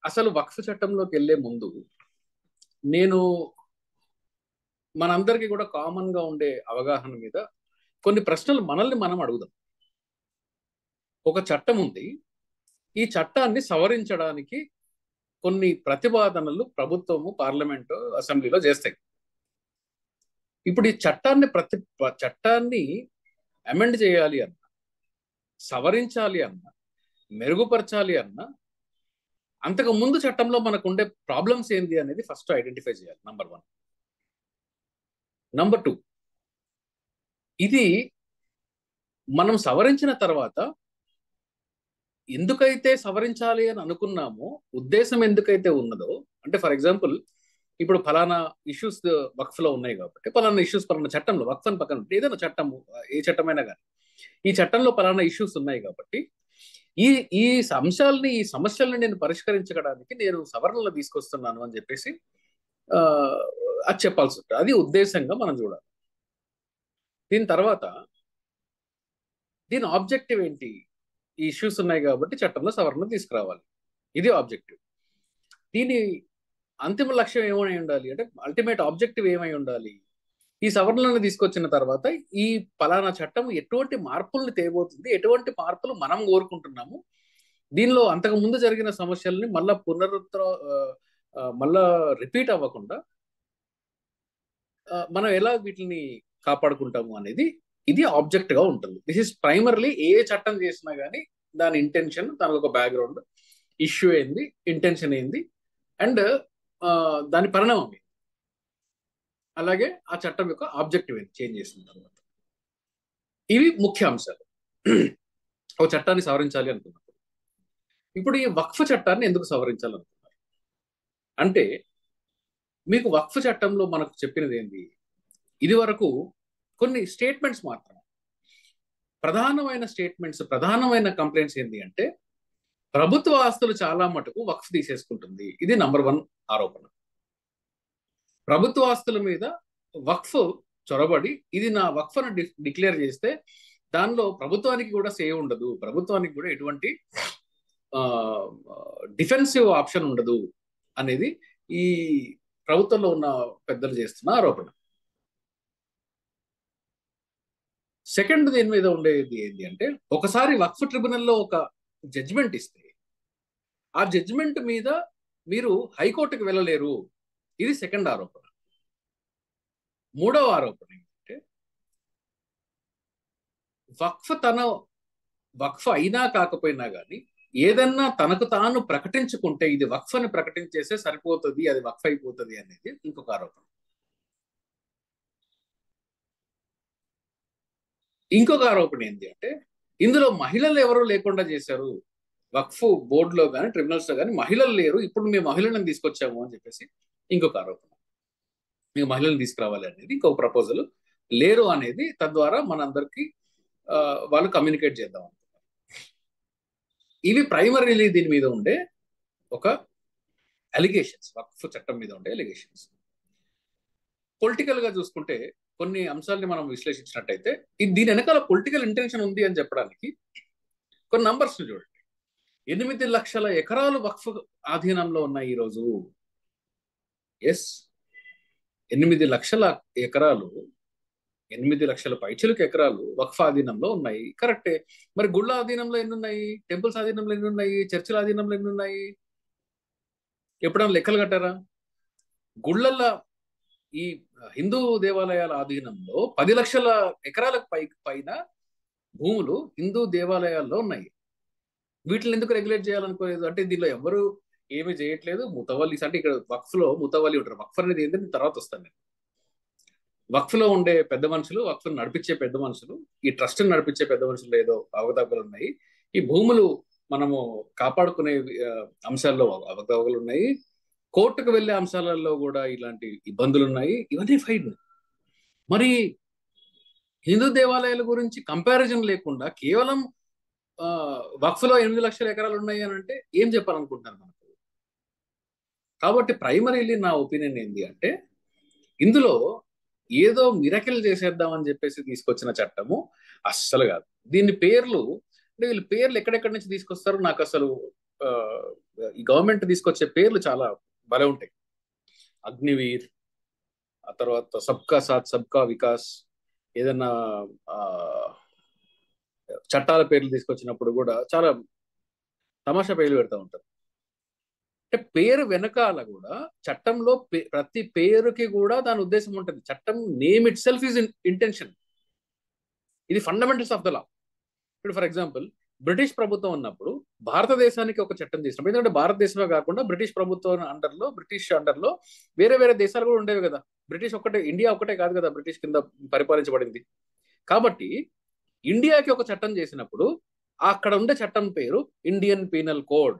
అసలు వక్ఫ్ చట్టంలోకి వెళ్లే ముందు నేను మనందరికీ కూడా కామన్ గా ఉండే అవగాహన మీద కొన్ని ప్రశ్నలు మనల్ని మనం అడుగుదాం. ఒక చట్టం ఉంది, ఈ చట్టాన్ని సవరించడానికి కొన్ని ప్రతిపాదనలు ప్రభుత్వము, పార్లమెంటు, అసెంబ్లీలో చేస్తాయి. ఇప్పుడు ఈ చట్టాన్ని అమెండ్ చేయాలి అన్న, సవరించాలి అన్న, మెరుగుపరచాలి అన్న, అంతకు ముందు చట్టంలో మనకు ఉండే ప్రాబ్లమ్స్ ఏంది అనేది ఫస్ట్ ఐడెంటిఫై చేయాలి. నంబర్ 1. నంబర్ 2, ఇది మనం సవరించిన తర్వాత ఎందుకైతే సవరించాలి అని అనుకున్నామో, ఉద్దేశం ఎందుకైతే ఉన్నదో, అంటే ఫర్ ఎగ్జాంపుల్ ఇప్పుడు ఫలానా ఇష్యూస్ వక్ఫ్ లో ఉన్నాయి కాబట్టి ఫలానా ఇష్యూస్ ఫలానా చట్టంలో, వక్ఫ్ అని పక్కన ఏదైనా చట్టము, ఏ చట్టమైనా కానీ ఈ చట్టంలో ఫలానా ఇష్యూస్ ఉన్నాయి కాబట్టి ఈ ఈ అంశాలని, ఈ సమస్యల్ని నేను పరిష్కరించడానికి నేను సవరణలు తీసుకొస్తున్నాను అని చెప్పేసి అది చెప్పాల్సి ఉంటుంది. అది ఉద్దేశంగా మనం చూడాలి. దీని తర్వాత దీని ఆబ్జెక్టివ్ ఏంటి? ఈ ఇష్యూస్ ఉన్నాయి కాబట్టి చట్టంలో సవరణ తీసుకురావాలి, ఇది ఆబ్జెక్టివ్. దీని అంతిమ లక్ష్యం ఏమై ఉండాలి అంటే, అల్టిమేట్ ఆబ్జెక్టివ్ ఏమై ఉండాలి? ఈ సవరణలను తీసుకొచ్చిన తర్వాత ఈ పలానా చట్టం ఎటువంటి మార్పుల్ని తేబోతుంది, ఎటువంటి మార్పులు మనం కోరుకుంటున్నాము, దీనిలో అంతకు ముందు జరిగిన సమస్యల్ని మళ్ళా రిపీట్ అవ్వకుండా మనం ఎలా వీటిని కాపాడుకుంటాము అనేది ఇది ఆబ్జెక్ట్ గా ఉంటుంది. దిస్ ఇస్ ప్రైమర్లీ ఏ చట్టం చేసినా కానీ దాని ఇంటెన్షన్, దాని ఒక బ్యాక్గ్రౌండ్, ఇష్యూ ఏంది, ఇంటెన్షన్ ఏంది, అండ్ దాని పరిణామం ఏంది, అలాగే ఆ చట్టం యొక్క ఆబ్జెక్టివ్ ఏంది చేంజ్ చేసిన తర్వాత. ఇవి ముఖ్య అంశాలు ఒక చట్టాన్ని సవరించాలి అనుకున్నప్పుడు. ఇప్పుడు ఈ వక్ఫ్ చట్టాన్ని ఎందుకు సవరించాలనుకున్నారు అంటే, మీకు వక్ఫ్ చట్టంలో మనకు చెప్పినది ఏంది? ఇది వరకు కొన్ని స్టేట్మెంట్స్ మాత్రం, ప్రధానమైన కంప్లైంట్స్ ఏంటి అంటే, ప్రభుత్వ ఆస్తులు చాలా మటుకు వక్ఫ్ తీసేసుకుంటుంది. ఇది నంబర్ 1 ఆరోపణ. ప్రభుత్వ ఆస్తుల మీద వక్ఫ్ చొరబడి ఇది నా వక్ఫ్ అని డిక్లేర్ చేస్తే దానిలో ప్రభుత్వానికి కూడా సేవ్ ఉండదు, ప్రభుత్వానికి కూడా ఎటువంటి డిఫెన్సివ్ ఆప్షన్ ఉండదు అనేది ఈ ప్రభుత్వంలో ఉన్న పెద్దలు చేస్తున్న ఆరోపణ. సెకండ్ దీని మీద ఉండేది ఏంటి అంటే, ఒకసారి వక్ఫ్ ట్రిబ్యునల్లో ఒక జడ్జిమెంట్ ఇస్తే ఆ జడ్జిమెంట్ మీద మీరు హైకోర్టుకు వెళ్ళలేరు. ఇది సెకండ్ ఆరోపణ. మూడవ ఆరోపణ ఏంటంటే, వక్ఫ్ అయినా కాకపోయినా కానీ ఏదన్నా తనకు తాను ప్రకటించుకుంటే ఇది వక్ఫ్ అని ప్రకటించేస్తే సరిపోతుంది, అది వక్ఫ్ అయిపోతుంది అనేది ఇంకొక ఆరోపణ. ఇంకొక ఆరోపణ ఏంటి అంటే, ఇందులో మహిళలు ఎవరు లేకుండా చేశారు, వక్ఫ్ బోర్డులో కానీ ట్రిబ్యునల్స్ లో కానీ మహిళలు లేరు, ఇప్పుడు మేము మహిళలను తీసుకొచ్చాము అని చెప్పేసి ఇంకొక ఆరోపణ. మీకు మహిళలను తీసుకురావాలి అనేది ఇంకొక ప్రపోజల్. లేరు అనేది తద్వారా మనందరికీ వాళ్ళు కమ్యూనికేట్ చేద్దాం అనుకుంటున్నారు. ఇవి ప్రైమరీలీ దీని మీద ఉండే ఒక అలిగేషన్స్, వక్ఫ్ చట్టం మీద ఉండే అలిగేషన్స్. పొలిటికల్ గా చూసుకుంటే కొన్ని అంశాలని మనం విశ్లేషించినట్టయితే దీని వెనకాల పొలిటికల్ ఇంటెన్షన్ ఉంది అని చెప్పడానికి కొన్ని నంబర్స్ చూడండి. 8 లక్షల ఎకరాలు వక్ఫ్ ఆధీనంలో ఉన్నాయి ఈరోజు. ఎస్, 8 లక్షల ఎకరాలు, 8 లక్షల పైచిలకు ఎకరాలు వక్ఫ్ ఆధీనంలో ఉన్నాయి. కరెక్టే. మరి గుళ్ళ ఆధీనంలో ఎన్ని ఉన్నాయి? టెంపుల్స్ ఆధీనంలో ఎన్ని ఉన్నాయి? చర్చిల ఆధీనంలో ఎన్ని ఉన్నాయి? ఎప్పుడైనా లెక్కలు కట్టారా? గుళ్ళల్లో, ఈ హిందూ దేవాలయాల ఆధీనంలో 10 లక్షల ఎకరాలకు పైన భూములు హిందూ దేవాలయాల్లో ఉన్నాయి. వీటిని ఎందుకు రెగ్యులేట్ చేయాలనుకోలేదు అంటే, దీనిలో ఎవరు ఏమి చేయట్లేదు. ముతవల్లీస్ అంటే ఇక్కడ వక్ఫ్ లో ముతవల్లి ఉంటారు. వక్ఫ్ అనేది ఏంటంటే తర్వాత వస్తాను నేను. వక్ఫ్ లో ఉండే పెద్ద మనుషులు, వక్ఫ్ నడిపించే పెద్ద మనుషులు, ఈ ట్రస్ట్ నడిపించే పెద్ద మనుషులు ఏదో అవకతవకలు ఉన్నాయి. ఈ భూములు మనము కాపాడుకునే అంశాల్లో అవకతవకలు ఉన్నాయి. కోర్టుకు వెళ్లే అంశాలలో కూడా ఇలాంటి ఇబ్బందులు ఉన్నాయి. ఇవన్నీ ఫైన్. మరి హిందూ దేవాలయాల గురించి కంపారిజన్ లేకుండా కేవలం వక్ఫ్ లో 8 లక్షల ఎకరాలు ఉన్నాయి అని అంటే ఏం చెప్పాలనుకుంటున్నారు మనకు? కాబట్టి ప్రైమరీలీ నా ఒపీనియన్ ఏంటి అంటే, ఇందులో ఏదో మిరకిల్ చేసేద్దామని చెప్పేసి తీసుకొచ్చిన చట్టము అస్సలు కాదు. దీని పేర్లు అంటే, వీళ్ళు పేర్లు ఎక్కడెక్కడి నుంచి తీసుకొస్తారో నాకు అసలు ఈ గవర్నమెంట్ తీసుకొచ్చే పేర్లు చాలా భలే ఉంటాయి. అగ్నివీర్, ఆ తర్వాత సబ్కా సాత్ సబ్కా వికాస్, ఏదైనా ఆ, చట్టాల పేర్లు తీసుకొచ్చినప్పుడు కూడా చాలా తమాషా పేర్లు పెడతా ఉంటారు. అంటే పేరు వెనకాల కూడా చట్టంలో ప్రతి పేరుకి కూడా దాని ఉద్దేశం ఉంటుంది. చట్టం name it self is intention. ఇది ఫండమెంటల్స్ ఆఫ్ ద లా. ఇప్పుడు ఫర్ ఎగ్జాంపుల్ బ్రిటిష్ ప్రభుత్వం ఉన్నప్పుడు భారతదేశానికి ఒక చట్టం చేసినప్పుడు, ఎందుకంటే భారతదేశంలో కాకుండా బ్రిటిష్ ప్రభుత్వం బ్రిటిష్ అండర్లో వేరే వేరే దేశాలు కూడా ఉండేవి కదా. బ్రిటిష్ ఒక్కటే, ఇండియా ఒక్కటే కాదు కదా బ్రిటిష్ కింద పరిపాలించబడింది. కాబట్టి ఇండియాకి ఒక చట్టం చేసినప్పుడు అక్కడ ఉండే చట్టం పేరు Indian penal code,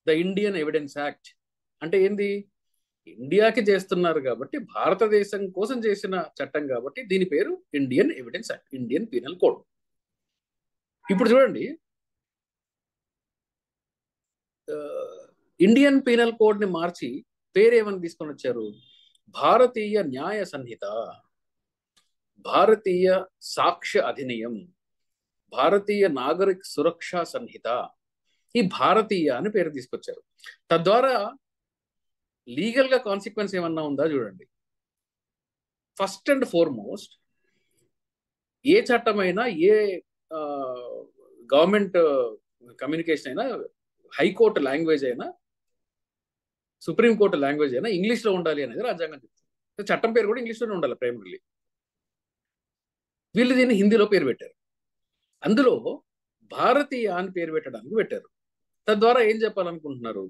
the Indian evidence act. అంటే ఏంది? ఇండియాకి చేస్తున్నారు కాబట్టి, భారతదేశం కోసం చేసిన చట్టం కాబట్టి దీని పేరు Indian evidence act, Indian penal code. ఇప్పుడు చూడండి, ఇండియన్ పీనల్ కోడ్ ని మార్చి పేరేమని తీసుకొని వచ్చారు? భారతీయ న్యాయ సంహిత, భారతీయ సాక్ష్య అధినియం, భారతీయ నాగరిక సురక్షా సంహిత. ఈ భారతీయ అని పేరు తీసుకొచ్చారు. తద్వారా లీగల్ గా కాన్సిక్వెన్స్ ఏమన్నా ఉందా చూడండి. ఫస్ట్ అండ్ ఫార్మోస్ట్, ఏ చట్టమైనా, ఏ గవర్నమెంట్ కమ్యూనికేషన్ అయినా, హైకోర్టు లాంగ్వేజ్ అయినా, సుప్రీంకోర్టు లాంగ్వేజ్ అయినా ఇంగ్లీష్ లో ఉండాలి అనేది రాజ్యాంగం చెప్తుంది. చట్టం పేరు కూడా ఇంగ్లీష్ లోనే ఉండాలి ప్రైమరీలీ. వీళ్ళు దీన్ని హిందీలో పేరు పెట్టారు. అందులో భారతీయ అని పేరు పెట్టడానికి పెట్టారు. తద్వారా ఏం చెప్పాలనుకుంటున్నారు?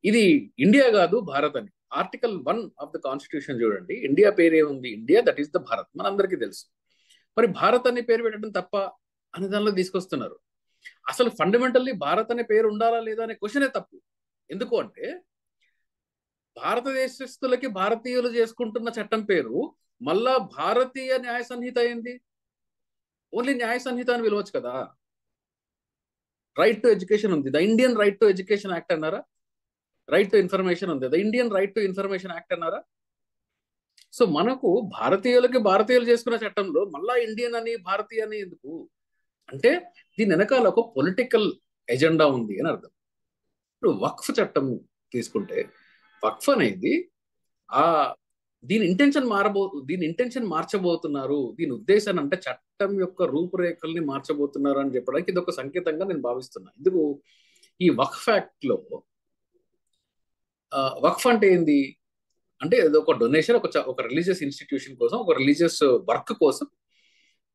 ఇది ఇండియా కాదు, భారత్ అని. ఆర్టికల్ 1 ఆఫ్ ద కాన్స్టిట్యూషన్ చూడండి, ఇండియా పేరే ఉంది, India that is the Bharat, మనందరికీ తెలుసు. మరి భారత్ అనే పేరు పెట్టడం తప్ప అనే దానిలో తీసుకొస్తున్నారు. అసలు ఫండమెంటల్లీ భారత్ అనే పేరు ఉండాలా లేదా అనే క్వశ్చనే తప్పు. ఎందుకు అంటే భారతదేశస్తులకి భారతీయులు చేసుకుంటున్న చట్టం పేరు మళ్ళా భారతీయ న్యాయ సంహిత అయింది. ఓన్లీ న్యాయ సంహిత అని పిలవచ్చు కదా. రైట్ టు ఎడ్యుకేషన్ ఉంది, the Indian right to education act అన్నారా? రైట్ టు ఇన్ఫర్మేషన్ ఉంది, the Indian right to information act అన్నారా? సో మనకు భారతీయులు చేసుకున్న చట్టంలో మళ్ళా ఇండియన్ అని భారతీయ అని ఎందుకు అంటే దీని వెనకాల ఒక పొలిటికల్ ఎజెండా ఉంది అని అర్థం. ఇప్పుడు వక్ఫ్ చట్టం తీసుకుంటే, వక్ఫ్ అనేది దీని ఇంటెన్షన్ మార్చబోతున్నారు, దీని ఉద్దేశాన్ని అంటే చట్టం యొక్క రూపురేఖల్ని మార్చబోతున్నారు అని చెప్పడానికి ఇది ఒక సంకేతంగా నేను భావిస్తున్నా. ఎందుకు? ఈ వక్ఫ్ యాక్ట్ లో వక్ఫ్ అంటే ఏంది అంటే ఒక డొనేషన్, ఒక రిలీజియస్ ఇన్స్టిట్యూషన్ కోసం, ఒక రిలీజియస్ వర్క్ కోసం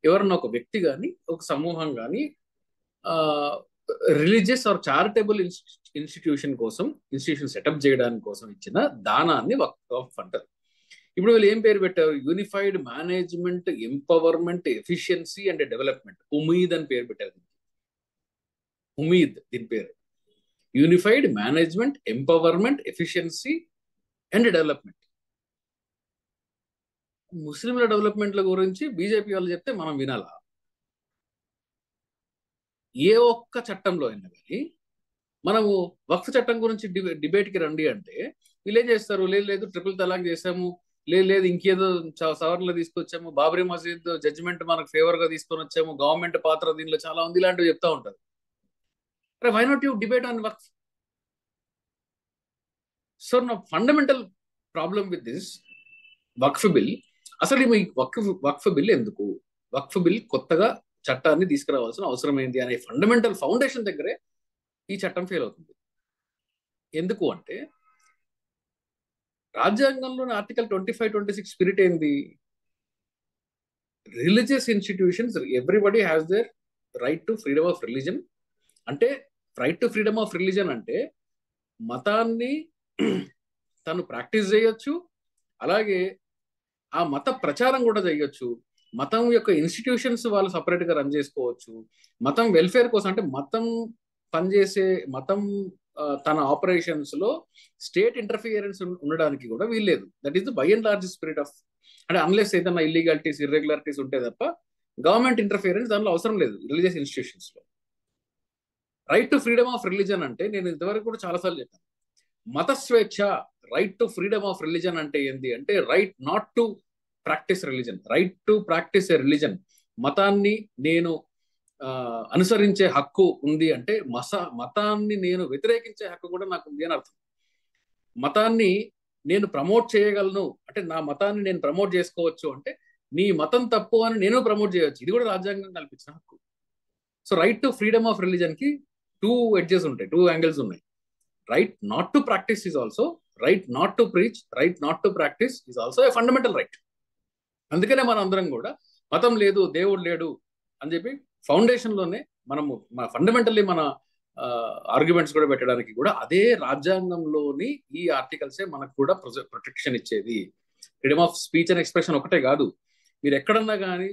ఎవరన్నా ఒక వ్యక్తి కానీ, ఒక సమూహం కానీ religious or charitable institution setup చేయడానికి కోసం ఇచ్చిన దానాన్ని వక్ఫ్ అంటారు. ఇప్పుడు వీళ్ళు ఏం పేరు పెట్టారు? Unified management, empowerment, efficiency and development, Umeed అని పేరు పెట్టారు. ఉమీద్ దీని పేరు. Unified management, empowerment, efficiency and development. ముస్లింల డెవలప్మెంట్ల గురించి బీజేపీ వాళ్ళు చెప్తే మనం వినాలా? ఏ ఒక్క చట్టంలో అయినా కానీ మనము వక్ఫ్ చట్టం గురించి డిబేట్కి రండి అంటే వీళ్ళు ఏం చేస్తారు? లేదు ట్రిపుల్ తలాక్ చేసాము, లేదు ఇంకేదో సవరణలు తీసుకొచ్చాము, బాబరీ మసీద్ జడ్జిమెంట్ మనకు ఫేవర్ గా తీసుకొని వచ్చాము, గవర్నమెంట్ పాత్ర దీనిలో చాలా ఉంది, ఇలాంటివి చెప్తా ఉంటారు. Why not you debate on Waqf? So నా fundamental problem with this Waqf bill, అసలు ఈ వక్ఫ్ బిల్ ఎందుకు? వక్ఫ్ బిల్ కొత్తగా చట్టాన్ని తీసుకురావాల్సిన అవసరం ఏంటి అనే ఫండమెంటల్ ఫౌండేషన్ దగ్గరే ఈ చట్టం ఫెయిల్ అవుతుంది. ఎందుకు అంటే రాజ్యాంగంలోని ఆర్టికల్ 25, 26 స్పిరిట్ ఏంది? Religious institutions, everybody has their right to freedom of religion. అంటే right to freedom of religion అంటే మతాన్ని తను ప్రాక్టీస్ చేయొచ్చు, అలాగే ఆ మత ప్రచారం కూడా చేయొచ్చు, మతం యొక్క ఇన్స్టిట్యూషన్స్ వాళ్ళు సపరేట్ గా రన్ చేసుకోవచ్చు, మతం వెల్ఫేర్ కోసం అంటే మతం తన ఆపరేషన్స్ లో స్టేట్ ఇంటర్ఫియరెన్స్ ఉండడానికి కూడా వీల్లేదు. That is the by and large spirit of, అంటే అన్లెస్ ఏదైనా ఇల్లీగాలిటీస్, ఇర్రెగ్యులారిటీస్ ఉంటే తప్ప గవర్నమెంట్ ఇంటర్ఫియరెన్స్ దానిలో అవసరం లేదు రిలీజియస్ ఇన్స్టిట్యూషన్స్ లో. Right to freedom of religion అంటే నేను ఇంతవరకు కూడా చాలాసార్లు చెప్పాను, మత స్వేచ్ఛ. Right to freedom of religion అంటే ఏంటి అంటే right not to practice religion, right to practice a religion. మతాన్ని నేను అనుసరించే హక్కు ఉంది అంటే మతాన్ని నేను వ్యతిరేకించే హక్కు కూడా నాకు ఉంది అని అర్థం. మతాన్ని నేను ప్రమోట్ చేయగలను అంటే నా మతాన్ని నేను ప్రమోట్ చేసుకోవచ్చు అంటే నీ మతం తప్పు అని నేను ప్రమోట్ చేయవచ్చు. ఇది కూడా రాజ్యాంగం కల్పించిన హక్కు. So right to freedom of religion కి 2 ఎడ్జెస్ ఉంటాయి, 2 యాంగిల్స్ ఉన్నాయి. Right not to practice is also, right not to preach, right not to practice is also a fundamental right. అందుకనే మనం అందరం కూడా మతం లేదు దేవుడు లేడు అని చెప్పి ఫౌండేషన్ లోనే మనము ఫండమెంటల్లీ మన ఆర్గ్యుమెంట్స్ కూడా పెట్టడానికి కూడా అదే రాజ్యాంగంలోని ఈ ఆర్టికల్సే మనకు కూడా ప్రొటెక్షన్ ఇచ్చేది. Freedom of speech and expression ఒకటే కాదు, మీరు ఎక్కడన్నా కానీ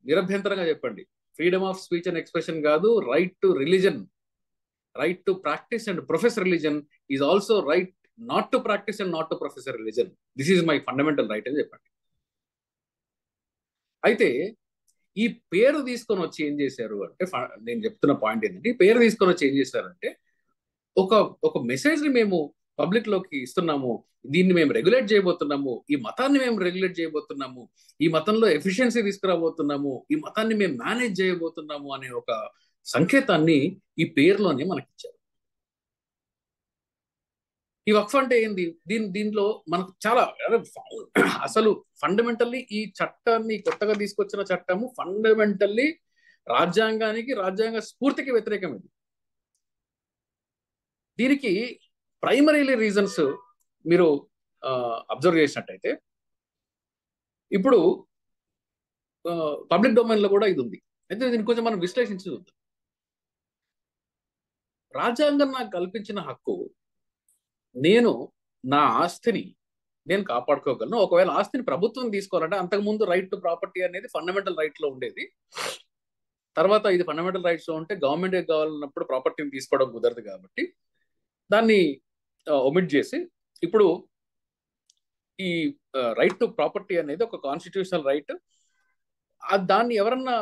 నిరభ్యంతరంగా చెప్పండి, freedom of speech and expression కాదు, right to religion, right to practice and profess religion is also right not to practice and not to profess religion. This is my fundamental right అని చెప్పండి. అయితే ఈ పేరు తీసుకొని వచ్చి ఏం చేశారు అంటే, నేను చెప్తున్న పాయింట్ ఏంటంటే, ఈ పేరు తీసుకొని వచ్చి ఏం చేశారంటే ఒక ఒక మెసేజ్ ని మేము పబ్లిక్ లోకి ఇస్తున్నాము, దీన్ని మేము రెగ్యులేట్ చేయబోతున్నాము, ఈ మతాన్ని మేము రెగ్యులేట్ చేయబోతున్నాము, ఈ మతంలో ఎఫిషియన్సీ తీసుకురాబోతున్నాము, ఈ మతాన్ని మేము మేనేజ్ చేయబోతున్నాము అనే ఒక సంకేతాన్ని ఈ పేరులోనే మనకి ఇచ్చారు. ఈ వక్ఫ్ అంటే ఏంది? దీంట్లో మనకు చాలా అసలు ఫండమెంటల్లీ ఈ చట్టాన్ని కొత్తగా తీసుకొచ్చిన చట్టము ఫండమెంటల్లీ రాజ్యాంగానికి, రాజ్యాంగ స్ఫూర్తికి వ్యతిరేకం. ఇది దీనికి ప్రైమరీలీ రీజన్స్ మీరు అబ్జర్వ్ చేసినట్టయితే, ఇప్పుడు పబ్లిక్ డొమైన్ లో కూడా ఇది ఉంది. అయితే దీన్ని కొంచెం మనం విశ్లేషించి చూద్దాం. రాజ్యాంగం నాకు కల్పించిన హక్కు, నేను నా ఆస్తిని నేను కాపాడుకోగలను. ఒకవేళ ఆస్తిని ప్రభుత్వం తీసుకోవాలంటే, అంతకుముందు రైట్ టు ప్రాపర్టీ అనేది ఫండమెంటల్ రైట్ లో ఉండేది. తర్వాత ఇది ఫండమెంటల్ రైట్స్ లో ఉంటే గవర్నమెంట్ కావాలన్నప్పుడు ప్రాపర్టీని తీసుకోవడం కుదరదు కాబట్టి దాన్ని ఒమిట్ చేసి ఇప్పుడు ఈ రైట్ టు ప్రాపర్టీ అనేది ఒక కాన్స్టిట్యూషనల్ రైట్. దాన్ని ఎవరన్నా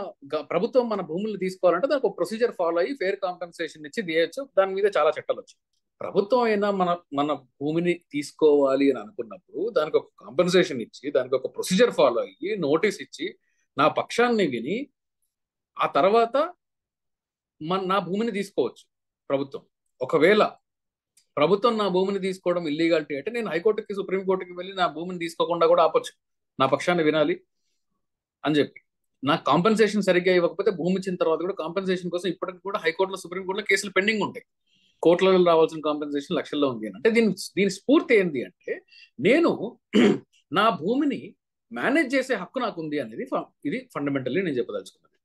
ప్రభుత్వం మన భూములు తీసుకోవాలంటే దానికి ఒక ప్రొసీజర్ ఫాలో అయ్యి ఫేర్ కాంపెన్సేషన్ ఇచ్చి తీయచ్చు. దాని మీద చాలా చట్టాలు వచ్చాయి. ప్రభుత్వం అయినా మన భూమిని తీసుకోవాలి అని అనుకున్నప్పుడు దానికి ఒక కాంపెన్సేషన్ ఇచ్చి, దానికి ఒక ప్రొసీజర్ ఫాలో అయ్యి, నోటీస్ ఇచ్చి, నా పక్షాన్ని విని ఆ తర్వాత నా భూమిని తీసుకోవచ్చు ప్రభుత్వం. ఒకవేళ ప్రభుత్వం నా భూమిని తీసుకోవడం ఇల్లీగాలిటీ అంటే నేను హైకోర్టుకి, సుప్రీంకోర్టుకి వెళ్ళి నా భూమిని తీసుకోకుండా కూడా ఆపొచ్చు, నా పక్షాన్ని వినాలి అని చెప్పి. నాకు కాంపెన్సేషన్ సరిగ్గా ఇవ్వకపోతే భూమి ఇచ్చిన తర్వాత కూడా కాంపెన్సేషన్ కోసం ఇప్పటికి కూడా హైకోర్టులో, సుప్రీంకోర్టులో కేసులు పెండింగ్ ఉంటాయి. కోట్లలో రావాల్సిన కాంపెన్సేషన్ లక్షల్లో ఉంది అంటే దీని స్ఫూర్తి ఏంటి అంటే, నేను నా భూమిని మేనేజ్ చేసే హక్కు నాకు ఉంది అనేది ఇది ఫండమెంటల్లీ నేను చెప్పదలుచుకున్నది.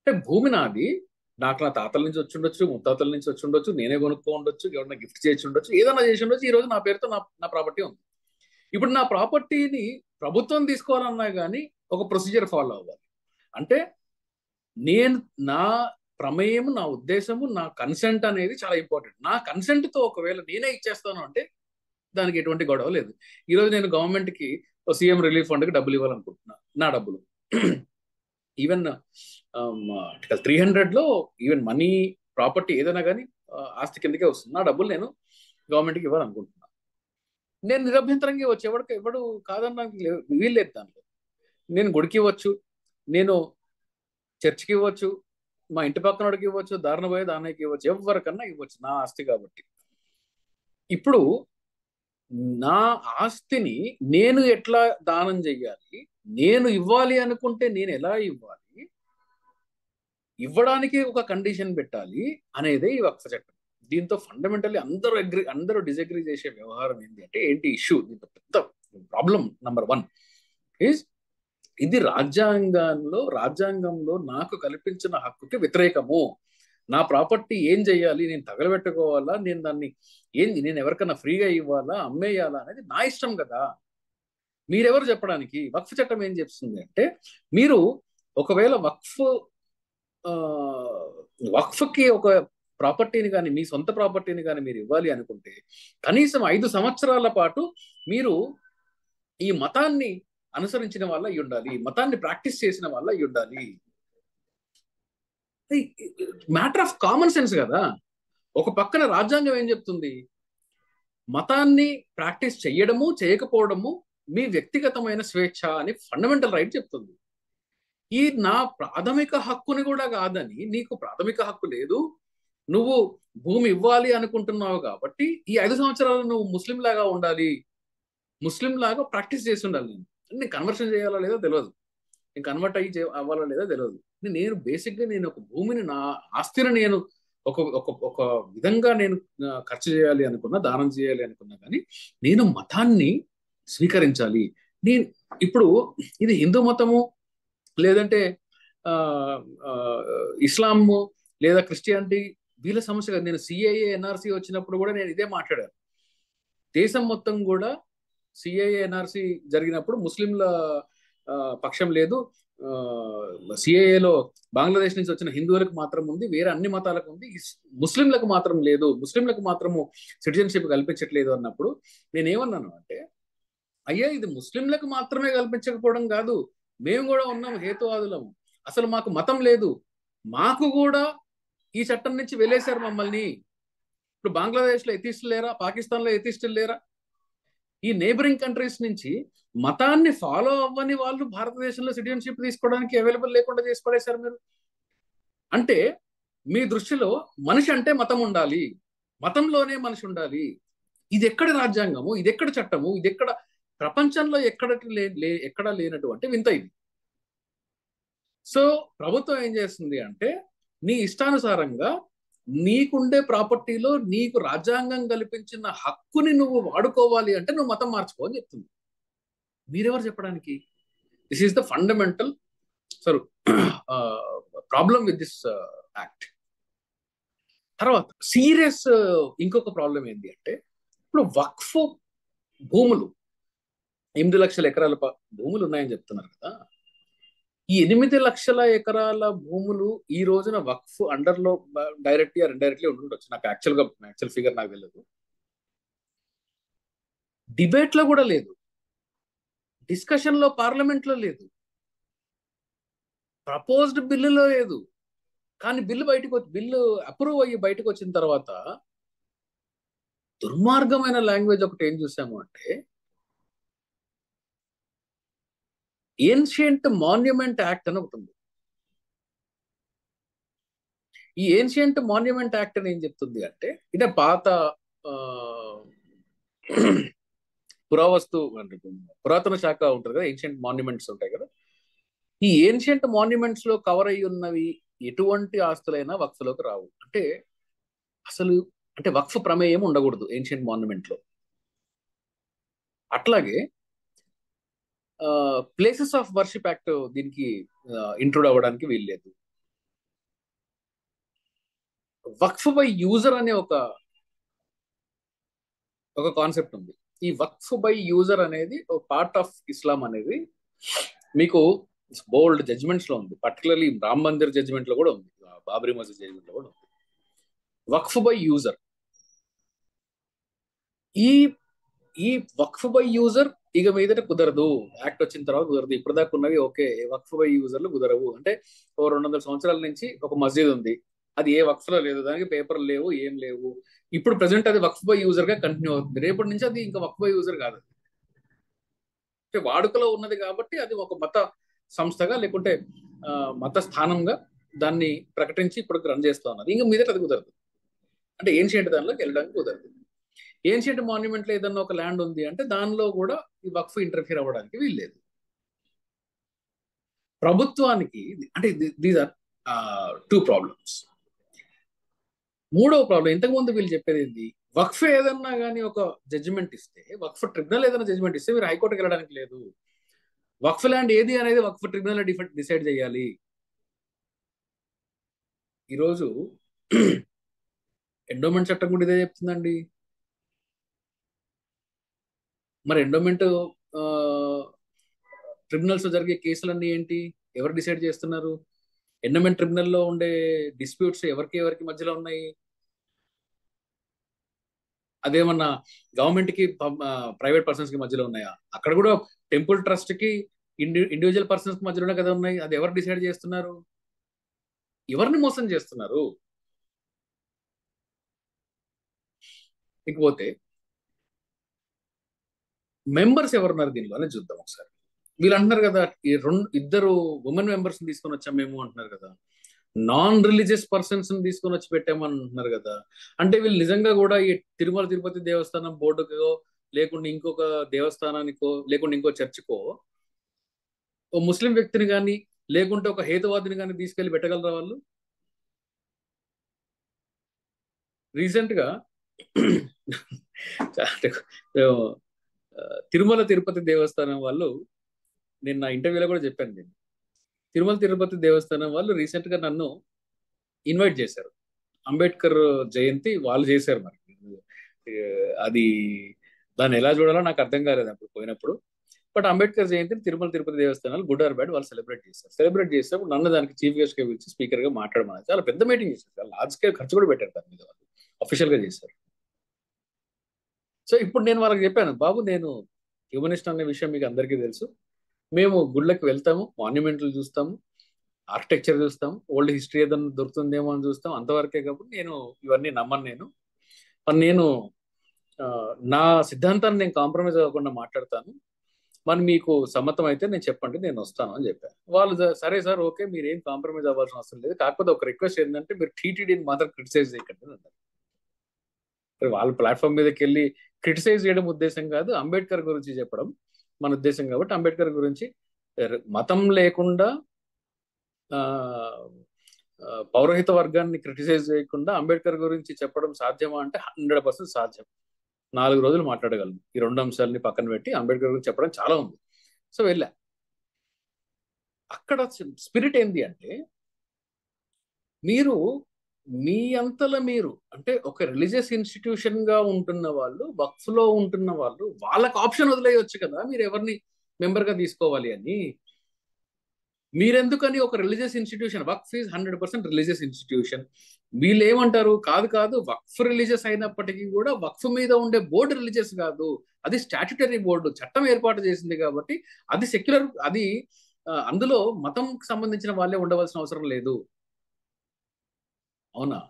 అంటే భూమి నాది, నాకు నా తాతల నుంచి వచ్చి ఉండొచ్చు, ముత్తాతల నుంచి వచ్చి ఉండొచ్చు, నేనే కొనుక్కో ఉండొచ్చు, ఎవరైనా గిఫ్ట్ చేసి ఉండొచ్చు, ఏదైనా చేసి ఉండొచ్చు. ఈ రోజు నా పేరుతో నా ప్రాపర్టీ ఉంది. ఇప్పుడు నా ప్రాపర్టీని ప్రభుత్వం తీసుకోవాలన్నా కానీ ఒక ప్రొసీజర్ ఫాలో అవ్వాలి. అంటే నేను నా ప్రమేయం, నా ఉద్దేశము, నా కన్సెంట్ అనేది చాలా ఇంపార్టెంట్. నా కన్సెంట్ తో ఒకవేళ నేనే ఇచ్చేస్తాను అంటే దానికి ఎటువంటి గొడవ లేదు. ఈరోజు నేను గవర్నమెంట్ కి సీఎం రిలీఫ్ ఫండ్ కి డబ్బులు ఇవ్వాలనుకుంటున్నా, నా డబ్బులు ఈవెన్ ఆర్టికల్ 300 లో ఈవెన్ మనీ, ప్రాపర్టీ ఏదైనా కానీ ఆస్తి కిందకే వస్తుంది. నా డబ్బులు నేను గవర్నమెంట్కి ఇవ్వాలనుకుంటున్నా. నేను నిరభ్యంతరంగా ఇవ్వచ్చు, ఎవడు కాదనడానికి వీల్లేదు. దాంట్లో నేను గుడికి ఇవ్వచ్చు, నేను చర్చికి ఇవ్వచ్చు, మా ఇంటి పక్కన వాడికి ఇవ్వచ్చు, దారుణ పోయే దానికి ఇవ్వచ్చు, ఎవరికన్నా ఇవ్వచ్చు, నా ఆస్తి కాబట్టి. ఇప్పుడు నా ఆస్తిని నేను ఎట్లా దానం చెయ్యాలి, నేను ఇవ్వాలి అనుకుంటే నేను ఎలా ఇవ్వాలి, ఇవ్వడానికి ఒక కండిషన్ పెట్టాలి అనేదే ఈ వక్ఫ్ చట్టం. దీంతో ఫండమెంటల్లీ అందరూ డిసగ్రీ చేసే వ్యవహారం ఏంటి అంటే, ఏంటి ఇష్యూ, దీంతో పెద్ద ప్రాబ్లం నెంబర్ 1 ఈజ్ ఇది రాజ్యాంగంలో నాకు కల్పించిన హక్కుకి వ్యతిరేకము. నా ప్రాపర్టీ ఏం చెయ్యాలి, నేను తగలబెట్టుకోవాలా, నేను ఎవరికన్నా ఫ్రీగా ఇవ్వాలా, అమ్మేయాలా అనేది నా ఇష్టం కదా. మీరెవరు చెప్పడానికి? వక్ఫ్ చట్టం ఏం చెప్తుంది అంటే, మీరు ఒకవేళ వక్ఫ్కి ఒక ప్రాపర్టీని కానీ, మీ సొంత ప్రాపర్టీని కానీ మీరు ఇవ్వాలి అనుకుంటే కనీసం 5 సంవత్సరాల పాటు మీరు ఈ మతాన్ని అనుసరించిన వాళ్ళ అయి ఉండాలి, మతాన్ని ప్రాక్టీస్ చేసిన వాళ్ళ అయి ఉండాలి. మ్యాటర్ ఆఫ్ కామన్ సెన్స్ కదా. ఒక పక్కన రాజ్యాంగం ఏం చెప్తుంది? మతాన్ని ప్రాక్టీస్ చేయడము, చేయకపోవడము మీ వ్యక్తిగతమైన స్వేచ్ఛ అని ఫండమెంటల్ రైట్ చెప్తుంది. ఈ నా ప్రాథమిక హక్కుని కూడా కాదని, నీకు ప్రాథమిక హక్కు లేదు, నువ్వు భూమి ఇవ్వాలి అనుకుంటున్నావు కాబట్టి ఈ 5 సంవత్సరాలు నువ్వు ముస్లిం లాగా ఉండాలి, ముస్లిం లాగా ప్రాక్టీస్ చేసి ఉండాలి. నేను కన్వర్షన్ చేయాలో లేదో తెలియదు, నేను కన్వర్ట్ అవ్వాలో లేదో తెలియదు. నేను బేసిక్ గా నేను ఒక భూమిని, నా ఆస్తిని నేను ఒక ఒక ఒక విధంగా నేను ఖర్చు చేయాలి అనుకున్నా, దానం చేయాలి అనుకున్నా, కానీ నేను మతాన్ని స్వీకరించాలి. నేను ఇప్పుడు ఇది హిందూ మతము, లేదంటే ఆ ఆ, ఇస్లాము, లేదా క్రిస్టియానిటీ, వీళ్ళ సమస్య కాదు. నేను సిఐఏ ఎన్ఆర్సీ వచ్చినప్పుడు కూడా నేను ఇదే మాట్లాడాను. దేశం మొత్తం కూడా సిఐఏ ఎన్ఆర్సీ జరిగినప్పుడు ముస్లింల పక్షం లేదు. సిఐఏలో బంగ్లాదేశ్ నుంచి వచ్చిన హిందువులకు మాత్రం ఉంది, వేరే అన్ని మతాలకు ఉంది, ముస్లింలకు మాత్రం లేదు, ముస్లింలకు మాత్రము సిటిజన్షిప్ కల్పించట్లేదు అన్నప్పుడు నేనేమన్నాను అంటే, అయ్యా ఇది ముస్లింలకు మాత్రమే కల్పించకపోవడం కాదు, మేము కూడా ఉన్నాం హేతువాదులము, అసలు మాకు మతం లేదు, మాకు కూడా ఈ చట్టం నుంచి వెలేశారు మమ్మల్ని. ఇప్పుడు బంగ్లాదేశ్లో ఎథిస్టులు లేరా, పాకిస్తాన్లో ఎథిస్టులు లేరా? ఈ నేబరింగ్ కంట్రీస్ నుంచి మతాన్ని ఫాలో అవ్వని వాళ్ళు భారతదేశంలో సిటిజన్షిప్ తీసుకోవడానికి అవైలబుల్ లేకుండా చేసి పడేశారు మీరు. అంటే మీ దృష్టిలో మనిషి అంటే మతం ఉండాలి, మతంలోనే మనిషి ఉండాలి. ఇది ఎక్కడ రాజ్యాంగము, ఇది ఎక్కడ చట్టము, ఇది ఎక్కడ ప్రపంచంలో ఎక్కడా లేనటువంటి వింత ఇది. సో ప్రభుత్వం ఏం చేస్తుంది అంటే, నీ ఇష్టానుసారంగా నీకుండే ప్రాపర్టీలో నీకు రాజ్యాంగం కల్పించిన హక్కుని నువ్వు వాడుకోవాలి అంటే నువ్వు మతం మార్చుకో అని చెప్తుంది. మీరెవరు చెప్పడానికి? This is the fundamental problem with this act. తర్వాత సీరియస్ ఇంకొక ప్రాబ్లం ఏంటి అంటే, ఇప్పుడు వక్ఫ్ భూములు 8 లక్షల ఎకరాల భూములు ఉన్నాయని చెప్తున్నారు కదా. ఈ 8 లక్షల ఎకరాల భూములు ఈ రోజున వక్ఫ్ అండర్ లో డైరెక్ట్లీ ఆర్ ఇండైరెక్ట్లీ ఉంటుండొచ్చు, నాకు యాక్చువల్ ఫిగర్ నాకు తెలియదు. డిబేట్ లో కూడా లేదు, డిస్కషన్ లో పార్లమెంట్ లో లేదు, ప్రపోజ్డ్ బిల్లులో లేదు. కానీ బిల్లు అప్రూవ్ అయ్యి బయటకు వచ్చిన తర్వాత దుర్మార్గమైన లాంగ్వేజ్ ఒకటి ఏం చూసాము అంటే, ఏన్షియంట్ మాన్యుమెంట్ యాక్ట్ అని ఒకటి ఉంది. ఈ ఏన్షియంట్ మాన్యుమెంట్ యాక్ట్ అని ఏం చెప్తుంది అంటే, ఇదే పాత పురావస్తు అంటే పురాతన శాఖ ఉంటుంది కదా, ఏన్షియంట్ మాన్యుమెంట్స్ ఉంటాయి కదా. ఈ ఏన్షియంట్ మాన్యుమెంట్స్ లో కవర్ అయి ఉన్నవి ఎటువంటి ఆస్తులైనా వక్ఫ్లోకి రావు. అంటే అసలు అంటే వక్ఫ్ ప్రమేయం ఉండకూడదు ఏన్షియంట్ మాన్యుమెంట్ లో. అట్లాగే ప్లేసెస్ ఆఫ్ వర్షిప్ యాక్ట్ దీనికి ఇంట్రూడ్ అవ్వడానికి వీల్లేదు. వక్ఫ్ బై యూజర్ అనే ఒక కాన్సెప్ట్ ఉంది. ఈ వక్ఫ్ బై యూజర్ అనేది ఒక పార్ట్ ఆఫ్ ఇస్లాం అనేది మీకు బోల్డ్ జడ్జ్మెంట్స్ లో ఉంది. పర్టికులర్లీ రామ్ మందిర్ జడ్జ్మెంట్ లో కూడా ఉంది, బాబరీ మసీద్ జడ్జ్మెంట్ లో కూడా ఉంది. వక్ఫ్ బై యూజర్, ఈ ఈ వక్ఫ్ బై యూజర్ ఇక మీదట కుదరదు, యాక్ట్ వచ్చిన తర్వాత కుదరదు. ఇప్పటిదాకా ఉన్నవి ఓకే, వక్ఫ్ బై యూజర్లు కుదరవు. అంటే ఓ 200 సంవత్సరాల నుంచి ఒక మస్జిద్ ఉంది, అది ఏ వక్ఫ్ లో లేదు, దానికి పేపర్లు లేవు, ఏం లేవు. ఇప్పుడు ప్రెసెంట్ అది వక్ఫ్ బై యూజర్ గా కంటిన్యూ అవుతుంది. రేపటి నుంచి అది ఇంకా వక్ఫ్ బై యూజర్ కాదు, అంటే వాడుకలో ఉన్నది కాబట్టి అది ఒక మత సంస్థగా లేకుంటే మత స్థానంగా దాన్ని ప్రకటించి ఇప్పుడు రన్ చేస్తా ఉన్నది. ఇంకా మీదట అది కుదరదు, అంటే ఏన్షియంట్ దానిలోకి వెళ్ళడానికి కుదరదు. ఏన్షియంట్ మాన్యుమెంట్ లో ఏదన్నా ఒక ల్యాండ్ ఉంది అంటే దానిలో కూడా ఈ వక్ఫ్ ఇంటర్ఫియర్ అవ్వడానికి వీల్లేదు. ప్రభుత్వానికి అంటే దీస్ ఆర్ 2 ప్రాబ్లమ్స్. మూడవ ప్రాబ్లం, ఇంతకుముందు వీళ్ళు చెప్పేది ఏంటి, వక్ఫ్ ఏదన్నా కానీ ఒక జడ్జిమెంట్ ఇస్తే, వక్ఫ్ ట్రిబ్యునల్ ఏదైనా జడ్జిమెంట్ ఇస్తే మీరు హైకోర్టుకి వెళ్ళడానికి లేదు. వక్ఫ్ ల్యాండ్ ఏది అనేది వక్ఫ్ ట్రిబ్యునల్ డిసైడ్ చేయాలి. ఈరోజు ఎండోమెంట్ చట్టం కూడా ఇదే చెప్తుందండి. మరి ఎండోమెంట్ ట్రిబ్యునల్స్ జరిగే కేసులన్నీ ఏంటి, ఎవరు డిసైడ్ చేస్తున్నారు? ఎండోమెంట్ ట్రిబ్యునల్లో ఉండే డిస్ప్యూట్స్ ఎవరికి మధ్యలో ఉన్నాయి? అదేమన్నా గవర్నమెంట్ కి ప్రైవేట్ పర్సన్స్ కి మధ్యలో ఉన్నాయా? అక్కడ కూడా టెంపుల్ ట్రస్ట్ కి ఇండివిజువల్ పర్సన్స్ కి మధ్యలోనే కదా ఉన్నాయి. అది ఎవరు డిసైడ్ చేస్తున్నారు? ఎవరిని మోసం చేస్తున్నారు? ఇకపోతే మెంబర్స్ ఎవరున్నారు దీనిలో అని చూద్దాం ఒకసారి. వీళ్ళు అంటున్నారు కదా, ఈ ఇద్దరు ఉమెన్ మెంబర్స్ తీసుకొని వచ్చాం మేము అంటున్నారు కదా, నాన్ రిలీజియస్ పర్సన్స్ తీసుకొని వచ్చి పెట్టామని అంటున్నారు కదా. అంటే వీళ్ళు నిజంగా కూడా ఈ తిరుమల తిరుపతి దేవస్థానం బోర్డుకో, లేకుంటే ఇంకొక దేవస్థానానికో, లేకుంటే ఇంకో చర్చికో ఓ ముస్లిం వ్యక్తిని కానీ, లేకుంటే ఒక హేతువాదిని కానీ తీసుకెళ్లి పెట్టగలరా వాళ్ళు? రీసెంట్ గా అంటే, ఆ, తిరుమల తిరుపతి దేవస్థానం వాళ్ళు, నేను నా ఇంటర్వ్యూలో కూడా చెప్పాను నేను, తిరుమల తిరుపతి దేవస్థానం వాళ్ళు రీసెంట్ గా నన్ను ఇన్వైట్ చేశారు. అంబేద్కర్ జయంతి వాళ్ళు చేశారు. మరి అది దాన్ని ఎలా చూడాలో నాకు అర్థం కాలేదు అప్పుడు పోయినప్పుడు. బట్ అంబేద్కర్ జయంతిని తిరుమల తిరుపతి దేవస్థానాలు గుడ్ ఆర్ బ్యాడ్ వాళ్ళు సెలబ్రేట్ చేశారు. సెలబ్రేట్ చేసినప్పుడు నన్ను దానికి చీఫ్ గెస్ట్ గా పిలిచి స్పీకర్ గా మాట్లాడమన్నారు. చాలా పెద్ద మీటింగ్ చేశారు, చాలా లార్జ్ స్కేల్ ఖర్చు కూడా పెట్టారు దాని మీద, వాళ్ళు అఫీషియల్ గా చేశారు. సో ఇప్పుడు నేను వాళ్ళకి చెప్పాను, బాబు నేను హ్యూమనిస్ట్ అనే విషయం మీకు అందరికీ తెలుసు, మేము గుళ్ళకి వెళ్తాము, మాన్యుమెంట్లు చూస్తాము, ఆర్కిటెక్చర్ చూస్తాం, ఓల్డ్ హిస్టరీ ఏదైనా దొరుకుతుందేమో అని చూస్తాం, అంతవరకే. కాబట్టి నేను ఇవన్నీ నమ్మను. నేను ఆ, నా సిద్ధాంతాన్ని నేను కాంప్రమైజ్ అవ్వకుండా మాట్లాడతాను, మరి మీకు సమ్మతం అయితే నేను చెప్పండి, నేను వస్తాను అని చెప్పాను. వాళ్ళు సరే సార్ ఓకే, మీరు ఏం కాంప్రమైజ్ అవ్వాల్సిన అవసరం లేదు, కాకపోతే ఒక రిక్వెస్ట్ ఏంటంటే మీరు టీటీడీని మాత్రం క్రిటిసైజ్ చేయకండి అని అన్నారు. మరి వాళ్ళ ప్లాట్ఫామ్ మీదకి వెళ్ళి క్రిటిసైజ్ చేయడం ఉద్దేశం కాదు, అంబేద్కర్ గురించి చెప్పడం మన ఉద్దేశం. కాబట్టి అంబేద్కర్ గురించి మతం లేకుండా, ఆ, పౌరోహిత వర్గాన్ని క్రిటిసైజ్ చేయకుండా అంబేద్కర్ గురించి చెప్పడం సాధ్యమా అంటే 100% సాధ్యం. 4 రోజులు మాట్లాడగలను. ఈ 2 అంశాలని పక్కన పెట్టి అంబేద్కర్ గురించి చెప్పడం చాలా ఉంది. సో వెళ్ళా. అక్కడ స్పిరిట్ ఏంది అంటే, మీరు మీ అంతలో మీరు, అంటే ఒక రిలీజియస్ ఇన్స్టిట్యూషన్ గా ఉంటున్న వాళ్ళు, వక్ఫ్ లో ఉంటున్న వాళ్ళు, వాళ్ళకి ఆప్షన్ వదిలేయొచ్చు కదా మీరు ఎవరిని మెంబర్ గా తీసుకోవాలి అని. మీరెందుకని ఒక religious institution, Waqf is 100% religious institution, వీళ్ళు ఏమంటారు, కాదు కాదు వక్ఫ్ రిలీజియస్ అయినప్పటికీ కూడా వక్ఫ్ మీద ఉండే బోర్డు రిలీజియస్ కాదు, అది స్టాట్యుటరీ బోర్డు, చట్టం ఏర్పాటు చేసింది కాబట్టి అది సెక్యులర్, అది అందులో మతం సంబంధించిన వాళ్ళే ఉండవలసిన అవసరం లేదు. అవునా?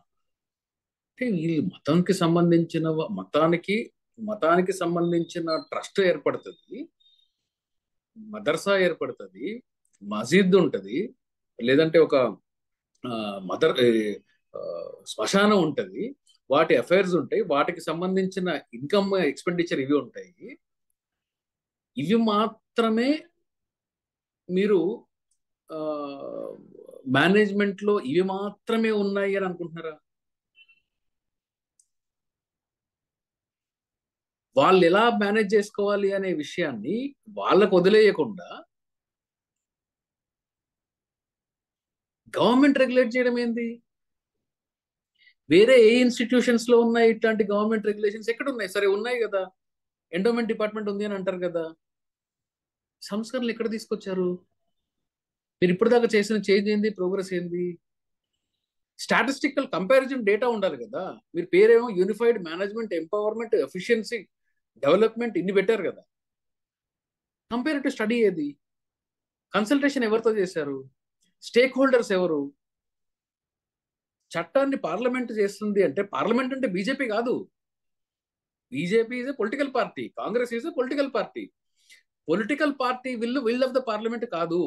అంటే వీళ్ళు మతానికి సంబంధించిన ట్రస్ట్ ఏర్పడుతుంది, మదర్సా ఏర్పడుతుంది, మసీద్ ఉంటది, లేదంటే ఒక మదర్ శ్మశానం ఉంటది, వాటి అఫైర్స్ ఉంటాయి, వాటికి సంబంధించిన ఇన్కమ్ ఎక్స్పెండిచర్ ఇవి ఉంటాయి. ఇవి మాత్రమే మీరు మేనేజ్మెంట్ లో ఇవి మాత్రమే ఉన్నాయి అని అనుకుంటున్నారా? వాళ్ళు ఎలా మేనేజ్ చేసుకోవాలి అనే విషయాన్ని వాళ్ళకు వదిలేయకుండా గవర్నమెంట్ రెగ్యులేట్ చేయడం ఏంది? వేరే ఏ ఇన్స్టిట్యూషన్స్ లో ఉన్నాయి ఇట్లాంటి గవర్నమెంట్ రెగ్యులేషన్స్? ఎక్కడ ఉన్నాయి? సరే ఉన్నాయి కదా, ఎండోమెంట్ డిపార్ట్మెంట్ ఉంది అని అంటారు కదా, సంస్కరణలు ఎక్కడ తీసుకొచ్చారు? మీరు ఇప్పటిదాకా చేసిన చేంజ్ ఏంది, ప్రోగ్రెస్ ఏంది? స్టాటిస్టికల్ కంపారిజన్ డేటా ఉండాలి కదా. మీరు పేరేమో unified management empowerment efficiency development ఇన్ని పెట్టారు కదా, కంపేరిటివ్ స్టడీ ఏది? కన్సల్టేషన్ ఎవరితో చేశారు? స్టేక్ హోల్డర్స్ ఎవరు? చట్టాన్ని పార్లమెంట్ చేస్తుంది అంటే, పార్లమెంట్ అంటే బీజేపీ కాదు. BJP is a political party, Congress is a political party. Political party will of the parliament కాదు.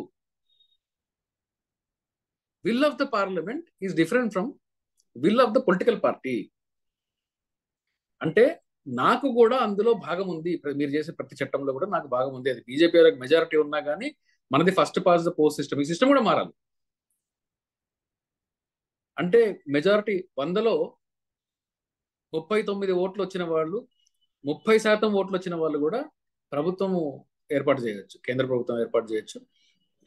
Will of the parliament is different from will of the political party. అంటే నాకు కూడా అందులో భాగం ఉంది, మీరు చేసే ప్రతి చట్టంలో కూడా నాకు భాగం ఉంది. అది బీజేపీ వాళ్ళకి మెజారిటీ ఉన్నా కానీ మనది first pass the post system, ఈ సిస్టమ్ కూడా మారాలి. అంటే మెజారిటీ 100లో 39 ఓట్లు వచ్చిన వాళ్ళు, 30% ఓట్లు వచ్చిన వాళ్ళు కూడా ప్రభుత్వం ఏర్పాటు చేయొచ్చు, కేంద్ర ప్రభుత్వం ఏర్పాటు చేయొచ్చు,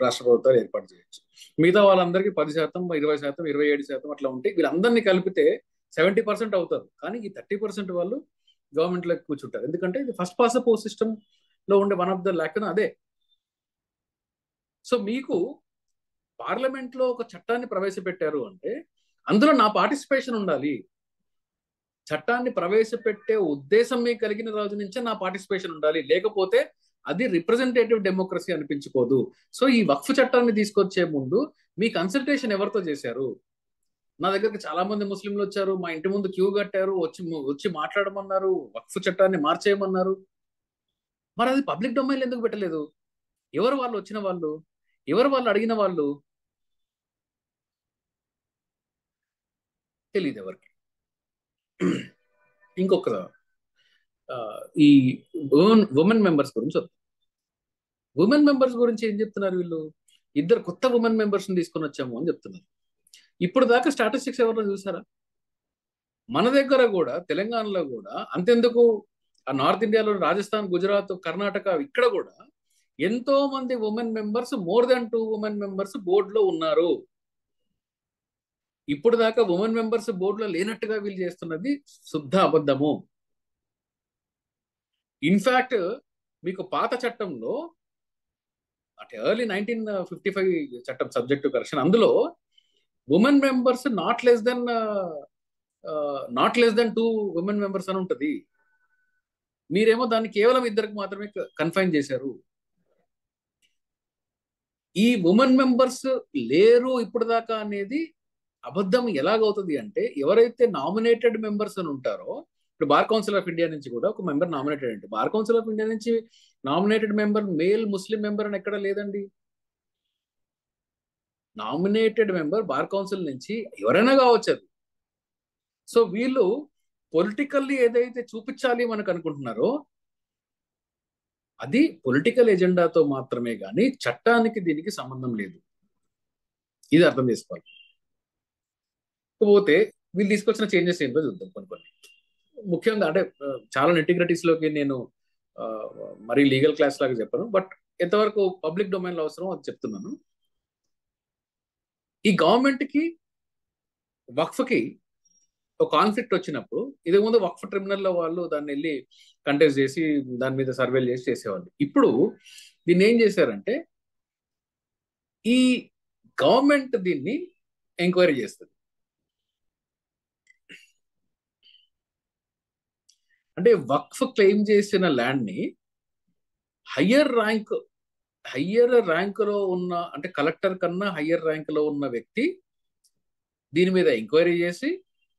రాష్ట్ర ప్రభుత్వాలు ఏర్పాటు చేయొచ్చు. మిగతా వాళ్ళందరికీ 10%, 20%, 27% అట్లా ఉంటాయి. వీళ్ళందరినీ కలిపితే 70% అవుతారు. కానీ ఈ 30% వాళ్ళు గవర్నమెంట్ లో కూర్చుంటారు. ఎందుకంటే ఇది ఫస్ట్ పాస్ పోస్ట్ సిస్టమ్ లో ఉండే వన్ ఆఫ్ ద ల్యాక్ అదే. సో మీకు పార్లమెంట్ లో ఒక చట్టాన్ని ప్రవేశపెట్టారు అంటే అందులో నా పార్టిసిపేషన్ ఉండాలి. చట్టాన్ని ప్రవేశపెట్టే ఉద్దేశం మీకు కలిగిన రోజు నుంచే నా పార్టిసిపేషన్ ఉండాలి, లేకపోతే అది రిప్రజెంటేటివ్ డెమోక్రసీ అనిపించుకోదు. సో ఈ వక్ఫ్ చట్టాన్ని తీసుకొచ్చే ముందు మీ కన్సల్టేషన్ ఎవరితో చేశారు? నా దగ్గరికి చాలా మంది ముస్లింలు వచ్చారు, మా ఇంటి ముందు క్యూ కట్టారు, వచ్చి మాట్లాడమన్నారు, వక్ఫ్ చట్టాన్ని మార్చేయమన్నారు. మరి అది పబ్లిక్ డొమైన్ ఎందుకు పెట్టలేదు? ఎవరు వాళ్ళు వచ్చిన వాళ్ళు? ఎవరు వాళ్ళు అడిగిన వాళ్ళు? తెలియదు ఎవరికి. ఇంకొక ఆ, ఈ ఉమెన్ మెంబర్స్ గురించి వద్దాం. ఉమెన్ మెంబర్స్ గురించి ఏం చెప్తున్నారు వీళ్ళు? ఇద్దరు కొత్త ఉమెన్ మెంబర్స్ ని తీసుకొని వచ్చాము అని చెప్తున్నారు. ఇప్పుడు దాకా స్టాటిస్టిక్స్ ఎవరైనా చూసారా? మన దగ్గర కూడా, తెలంగాణలో కూడా అంతెందుకు, ఆ నార్త్ ఇండియాలో రాజస్థాన్, గుజరాత్, కర్ణాటక ఇక్కడ కూడా ఎంతో మంది women members, more than 2 women members బోర్డులో ఉన్నారు. ఇప్పుడు దాకా ఉమెన్ మెంబర్స్ బోర్డులో లేనట్టుగా వీళ్ళు చేస్తున్నది శుద్ధ అబద్ధము. ఇన్ఫాక్ట్ మీకు పాత చట్టంలో, అంటే ఎర్లీ 1955 చట్టం సబ్జెక్ట్ టు కరెక్షన్, అందులో women members not less than 2 women members అని ఉంటది. మీరేమో దాన్ని కేవలం ఇద్దరికి మాత్రమే కన్ఫైన్ చేశారు. ఈ ఉమెన్ మెంబర్స్ లేరు ఇప్పుడు దాకా అనేది అబద్ధం ఎలాగవుతుంది అంటే, ఎవరైతే నామినేటెడ్ మెంబర్స్ అని ఉంటారో, ఇప్పుడు బార్ కౌన్సిల్ ఆఫ్ ఇండియా నుంచి కూడా ఒక మెంబర్ నామినేటెడ్ అంటే, బార్ కౌన్సిల్ ఆఫ్ ఇండియా నుంచి నామినేటెడ్ మెంబర్ మేల్ ముస్లిం మెంబర్ అని ఎక్కడ లేదండి. నామినేటెడ్ మెంబర్ బార్ కౌన్సిల్ నుంచి ఎవరైనా కావచ్చు అది. సో వీళ్ళు పొలిటికల్లీ ఏదైతే చూపించాలి మనకు అనుకుంటున్నారో, అది పొలిటికల్ ఎజెండాతో మాత్రమే కానీ చట్టానికి దీనికి సంబంధం లేదు. ఇది అర్థం చేసుకోవాలి. పోతే వీళ్ళు తీసుకొచ్చిన చేంజెస్ ఏంటో చూద్దాం. కొన్ని ముఖ్యంగా అంటే చాలా నెటిగ్రిటీస్ లోకి నేను మరీ లీగల్ క్లాస్ లాగా చెప్పను, బట్ ఎంతవరకు పబ్లిక్ డొమైన్ లో అవసరం అది చెప్తున్నాను. ఈ గవర్నమెంట్ కి, వక్ఫ్ కి ఒక కాన్ఫ్లిక్ట్ వచ్చినప్పుడు, ఇది ముందు వక్ఫ్ ట్రిబ్యునల్ లో వాళ్ళు దాన్ని వెళ్ళి కంటెస్ట్ చేసి దాని మీద సర్వేలు చేసి చేసేవాళ్ళు. ఇప్పుడు దీన్ని ఏం చేశారంటే, ఈ గవర్నమెంట్ దీన్ని ఎంక్వైరీ చేస్తుంది. అంటే వక్ఫ్ క్లెయిమ్ చేసిన ల్యాండ్ ని హయ్యర్ ర్యాంక్ లో ఉన్న, అంటే కలెక్టర్ కన్నా హయ్యర్ ర్యాంక్ లో ఉన్న వ్యక్తి దీని మీద ఎంక్వైరీ చేసి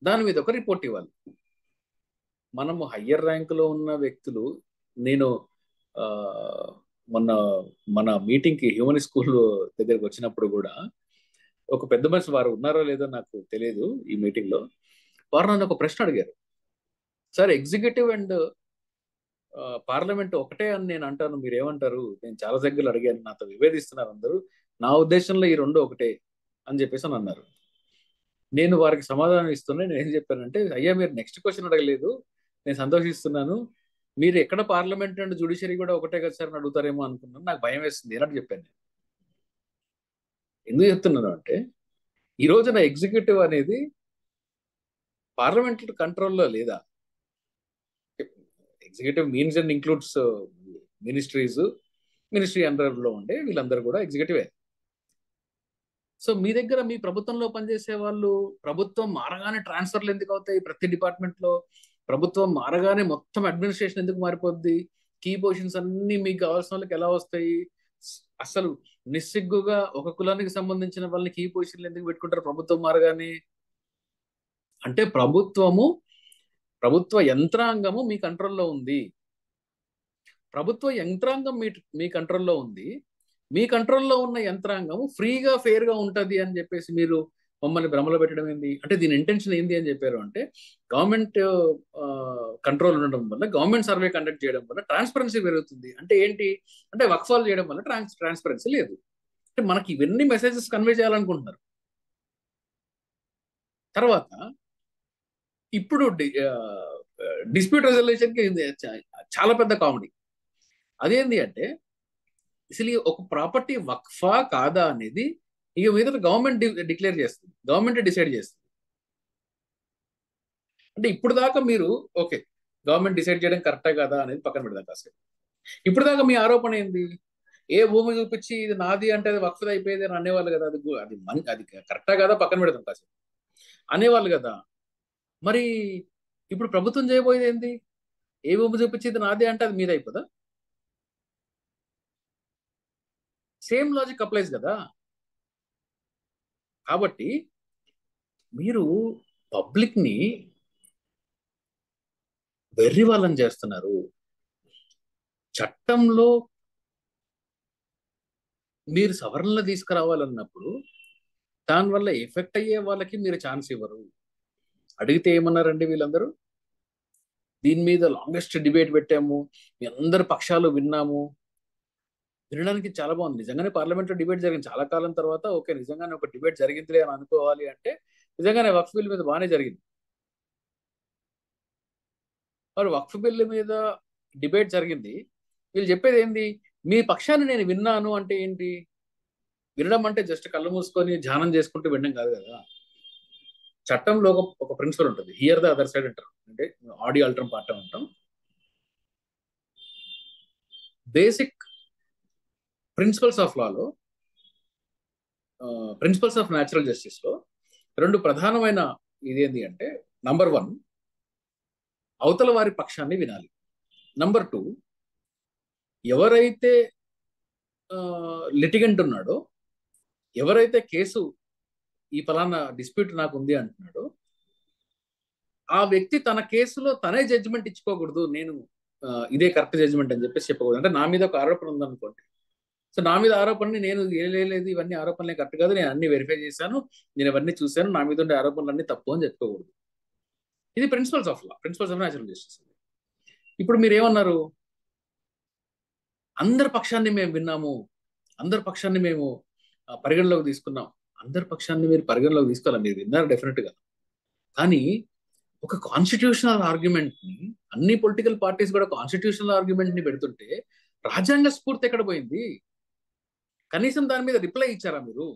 దాని మీద ఒక రిపోర్ట్ ఇవ్వాలి. మనము హయ్యర్ ర్యాంక్ లో ఉన్న వ్యక్తులు, నేను ఆ, మొన్న మన మీటింగ్ కి హ్యూమన్ స్కూల్ దగ్గరకు వచ్చినప్పుడు కూడా ఒక పెద్ద మనిషి, వారు ఉన్నారో లేదో నాకు తెలియదు, ఈ మీటింగ్ లో వారు నన్ను ఒక ప్రశ్న అడిగారు. సార్, ఎగ్జిక్యూటివ్ అండ్ పార్లమెంట్ ఒకటే అని నేను అంటాను, మీరేమంటారు? నేను చాలా దగ్గరలు అడిగాను, నాతో విభేదిస్తున్నారు అందరూ, నా ఉద్దేశంలో ఈ రెండు ఒకటే అని చెప్పేసి అని అన్నారు. నేను వారికి సమాధానం ఇస్తున్నా. నేను ఏం చెప్పానంటే, అయ్యా మీరు నెక్స్ట్ క్వశ్చన్ అడగలేదు, నేను సంతోషిస్తున్నాను. మీరు ఎక్కడ పార్లమెంట్ అండ్ జుడిషియరీ కూడా ఒకటే కదా సార్ అని అడుగుతారేమో అనుకున్నాను, నాకు భయం వేస్తుంది అని చెప్పాను. నేను ఎందుకు చెప్తున్నాను అంటే, ఈ రోజున ఎగ్జిక్యూటివ్ అనేది పార్లమెంట్ కంట్రోల్లో లేదా? Executive means and includes ministry under లో ఉండే వీళ్ళందరూ కూడా ఎగ్జిక్యూటివే. సో మీ దగ్గర, మీ ప్రభుత్వంలో పనిచేసే వాళ్ళు, ప్రభుత్వం మారగానే ట్రాన్స్ఫర్లు ఎందుకు అవుతాయి ప్రతి డిపార్ట్మెంట్ లో? ప్రభుత్వం మారగానే మొత్తం అడ్మినిస్ట్రేషన్ ఎందుకు మారిపోద్ది? కీ పొజిషన్స్ అన్ని మీకు కావాల్సిన వాళ్ళకి ఎలా వస్తాయి? అసలు నిస్సిగ్గుగా ఒక కులానికి సంబంధించిన వాళ్ళని కీ పొజిషన్లు ఎందుకు పెట్టుకుంటారు ప్రభుత్వం మారగానే? అంటే ప్రభుత్వ యంత్రాంగము మీ కంట్రోల్లో ఉంది. ప్రభుత్వ యంత్రాంగం మీ కంట్రోల్లో ఉంది. మీ కంట్రోల్లో ఉన్న యంత్రాంగము ఫ్రీగా ఫెయిర్ గా ఉంటది అని చెప్పేసి మీరు మమ్మల్ని భ్రమలో పెట్టడం ఏంది? అంటే దీని ఇంటెన్షన్ ఏంది అని చెప్పారు అంటే, గవర్నమెంట్ కంట్రోల్ ఉండడం వల్ల, గవర్నమెంట్ సర్వే కండక్ట్ చేయడం వల్ల ట్రాన్స్పరెన్సీ పెరుగుతుంది. అంటే ఏంటి అంటే, వక్ఫాల్ చేయడం వల్ల ట్రాన్స్పరెన్సీ లేదు. అంటే మనకి ఇవన్నీ మెసేజెస్ కన్వే చేయాలనుకుంటున్నారు. తర్వాత ఇప్పుడు డిస్ప్యూట్ రెజల్యూషన్ కి చాలా పెద్ద కామెడీ. అదేంటి అంటే, అసలు ఒక ప్రాపర్టీ వక్ఫా కాదా అనేది ఇక మీద గవర్నమెంట్ డిక్లేర్ చేస్తుంది, గవర్నమెంట్ డిసైడ్ చేస్తుంది. అంటే ఇప్పుడు దాకా మీరు ఓకే, గవర్నమెంట్ డిసైడ్ చేయడం కరెక్టా కాదా అనేది పక్కన పెడదాం కాసేపు. ఇప్పుడు దాకా మీ ఆరోపణ ఏంది? ఏ భూమి చూపించి ఇది నాది అంటే అది వక్ఫ్ అయిపోయేది అని అనేవాళ్ళు కదా. అది కరెక్టా కాదా పక్కన పెడదాం కాసేపు, అనేవాళ్ళు కదా. మరి ఇప్పుడు ప్రభుత్వం చేయబోయేది ఏంది? ఏ భూమి చూపించి ఇది నాది అంటే అది మీద అయిపోదా? సేమ్ లాజిక్ అప్లైస్ కదా. కాబట్టి మీరు పబ్లిక్ ని వెర్రి వాళ్ళని చేస్తున్నారు. చట్టంలో మీరు సవరణలు తీసుకురావాలన్నప్పుడు దానివల్ల ఎఫెక్ట్ అయ్యే వాళ్ళకి మీరు ఛాన్స్ ఇవ్వరు. అడిగితే ఏమన్నారండి వీళ్ళందరూ? దీని మీద లాంగెస్ట్ డిబేట్ పెట్టాము, మీ అందరి పక్షాలు విన్నాము. వినడానికి చాలా బాగుంది. నిజంగానే పార్లమెంట్ లో డిబేట్ జరిగింది చాలా కాలం తర్వాత. ఓకే, నిజంగానే ఒక డిబేట్ జరిగిందిలే అని అనుకోవాలి అంటే నిజంగానే వక్ఫ్ బిల్ మీద బాగానే జరిగింది. మరి వక్ఫ్ బిల్ మీద డిబేట్ జరిగింది. వీళ్ళు చెప్పేది ఏంది? మీ పక్షాన్ని నేను విన్నాను అంటే ఏంటి? వినడం అంటే జస్ట్ కళ్ళు మూసుకొని ధ్యానం చేసుకుంటూ వినడం కాదు కదా. చట్టంలో ఒక ప్రిన్సిపల్ ఉంటుంది, హియర్ ద అదర్ సైడ్ అంటారు. అంటే ఆడియో అల్టర్మ్ పార్ట్ అంటాం. Basic principles of Lalo, principles of natural justice లో రెండు ప్రధానమైన ఇదేంటి అంటే, నంబర్ 1 అవతల వారి పక్షాన్ని వినాలి. నంబర్ 2 ఎవరైతే లిటిగెంట్ ఉన్నాడో, ఎవరైతే కేసు ఈ ఫలానా డిస్ప్యూట్ నాకు ఉంది అంటున్నాడో, ఆ వ్యక్తి తన కేసులో తనే జడ్జిమెంట్ ఇచ్చుకోకూడదు. నేను ఇదే కరెక్ట్ జడ్జిమెంట్ అని చెప్పేసి చెప్పకూడదు. అంటే నా మీద ఒక ఆరోపణ ఉందనుకోండి, సో నా మీద ఆరోపణని నేను లేదు ఇవన్నీ ఆరోపణలే కరెక్ట్ కాదు, నేను అన్ని వెరిఫై చేశాను, నేను ఇవన్నీ చూశాను, నా మీద ఉండే ఆరోపణలన్నీ తప్పు అని చెప్పుకోకూడదు. ఇది principles of law, principles of natural justice. ఇప్పుడు మీరు ఏమన్నారు? అందరి పక్షాన్ని మేము విన్నాము, అందరి పక్షాన్ని మేము పరిగణలోకి తీసుకున్నాం. అందరి పక్షాన్ని మీరు పరిగణలోకి తీసుకోవాలి, మీరు విన్నారు డెఫినెట్ గా. కానీ ఒక కాన్స్టిట్యూషనల్ ఆర్గ్యుమెంట్ ని, అన్ని పొలిటికల్ పార్టీస్ కూడా కాన్స్టిట్యూషనల్ ఆర్గ్యుమెంట్ ని పెడుతుంటే రాజ్యాంగ స్ఫూర్తి ఎక్కడ పోయింది? కనీసం దాని మీద రిప్లై ఇచ్చారా మీరు?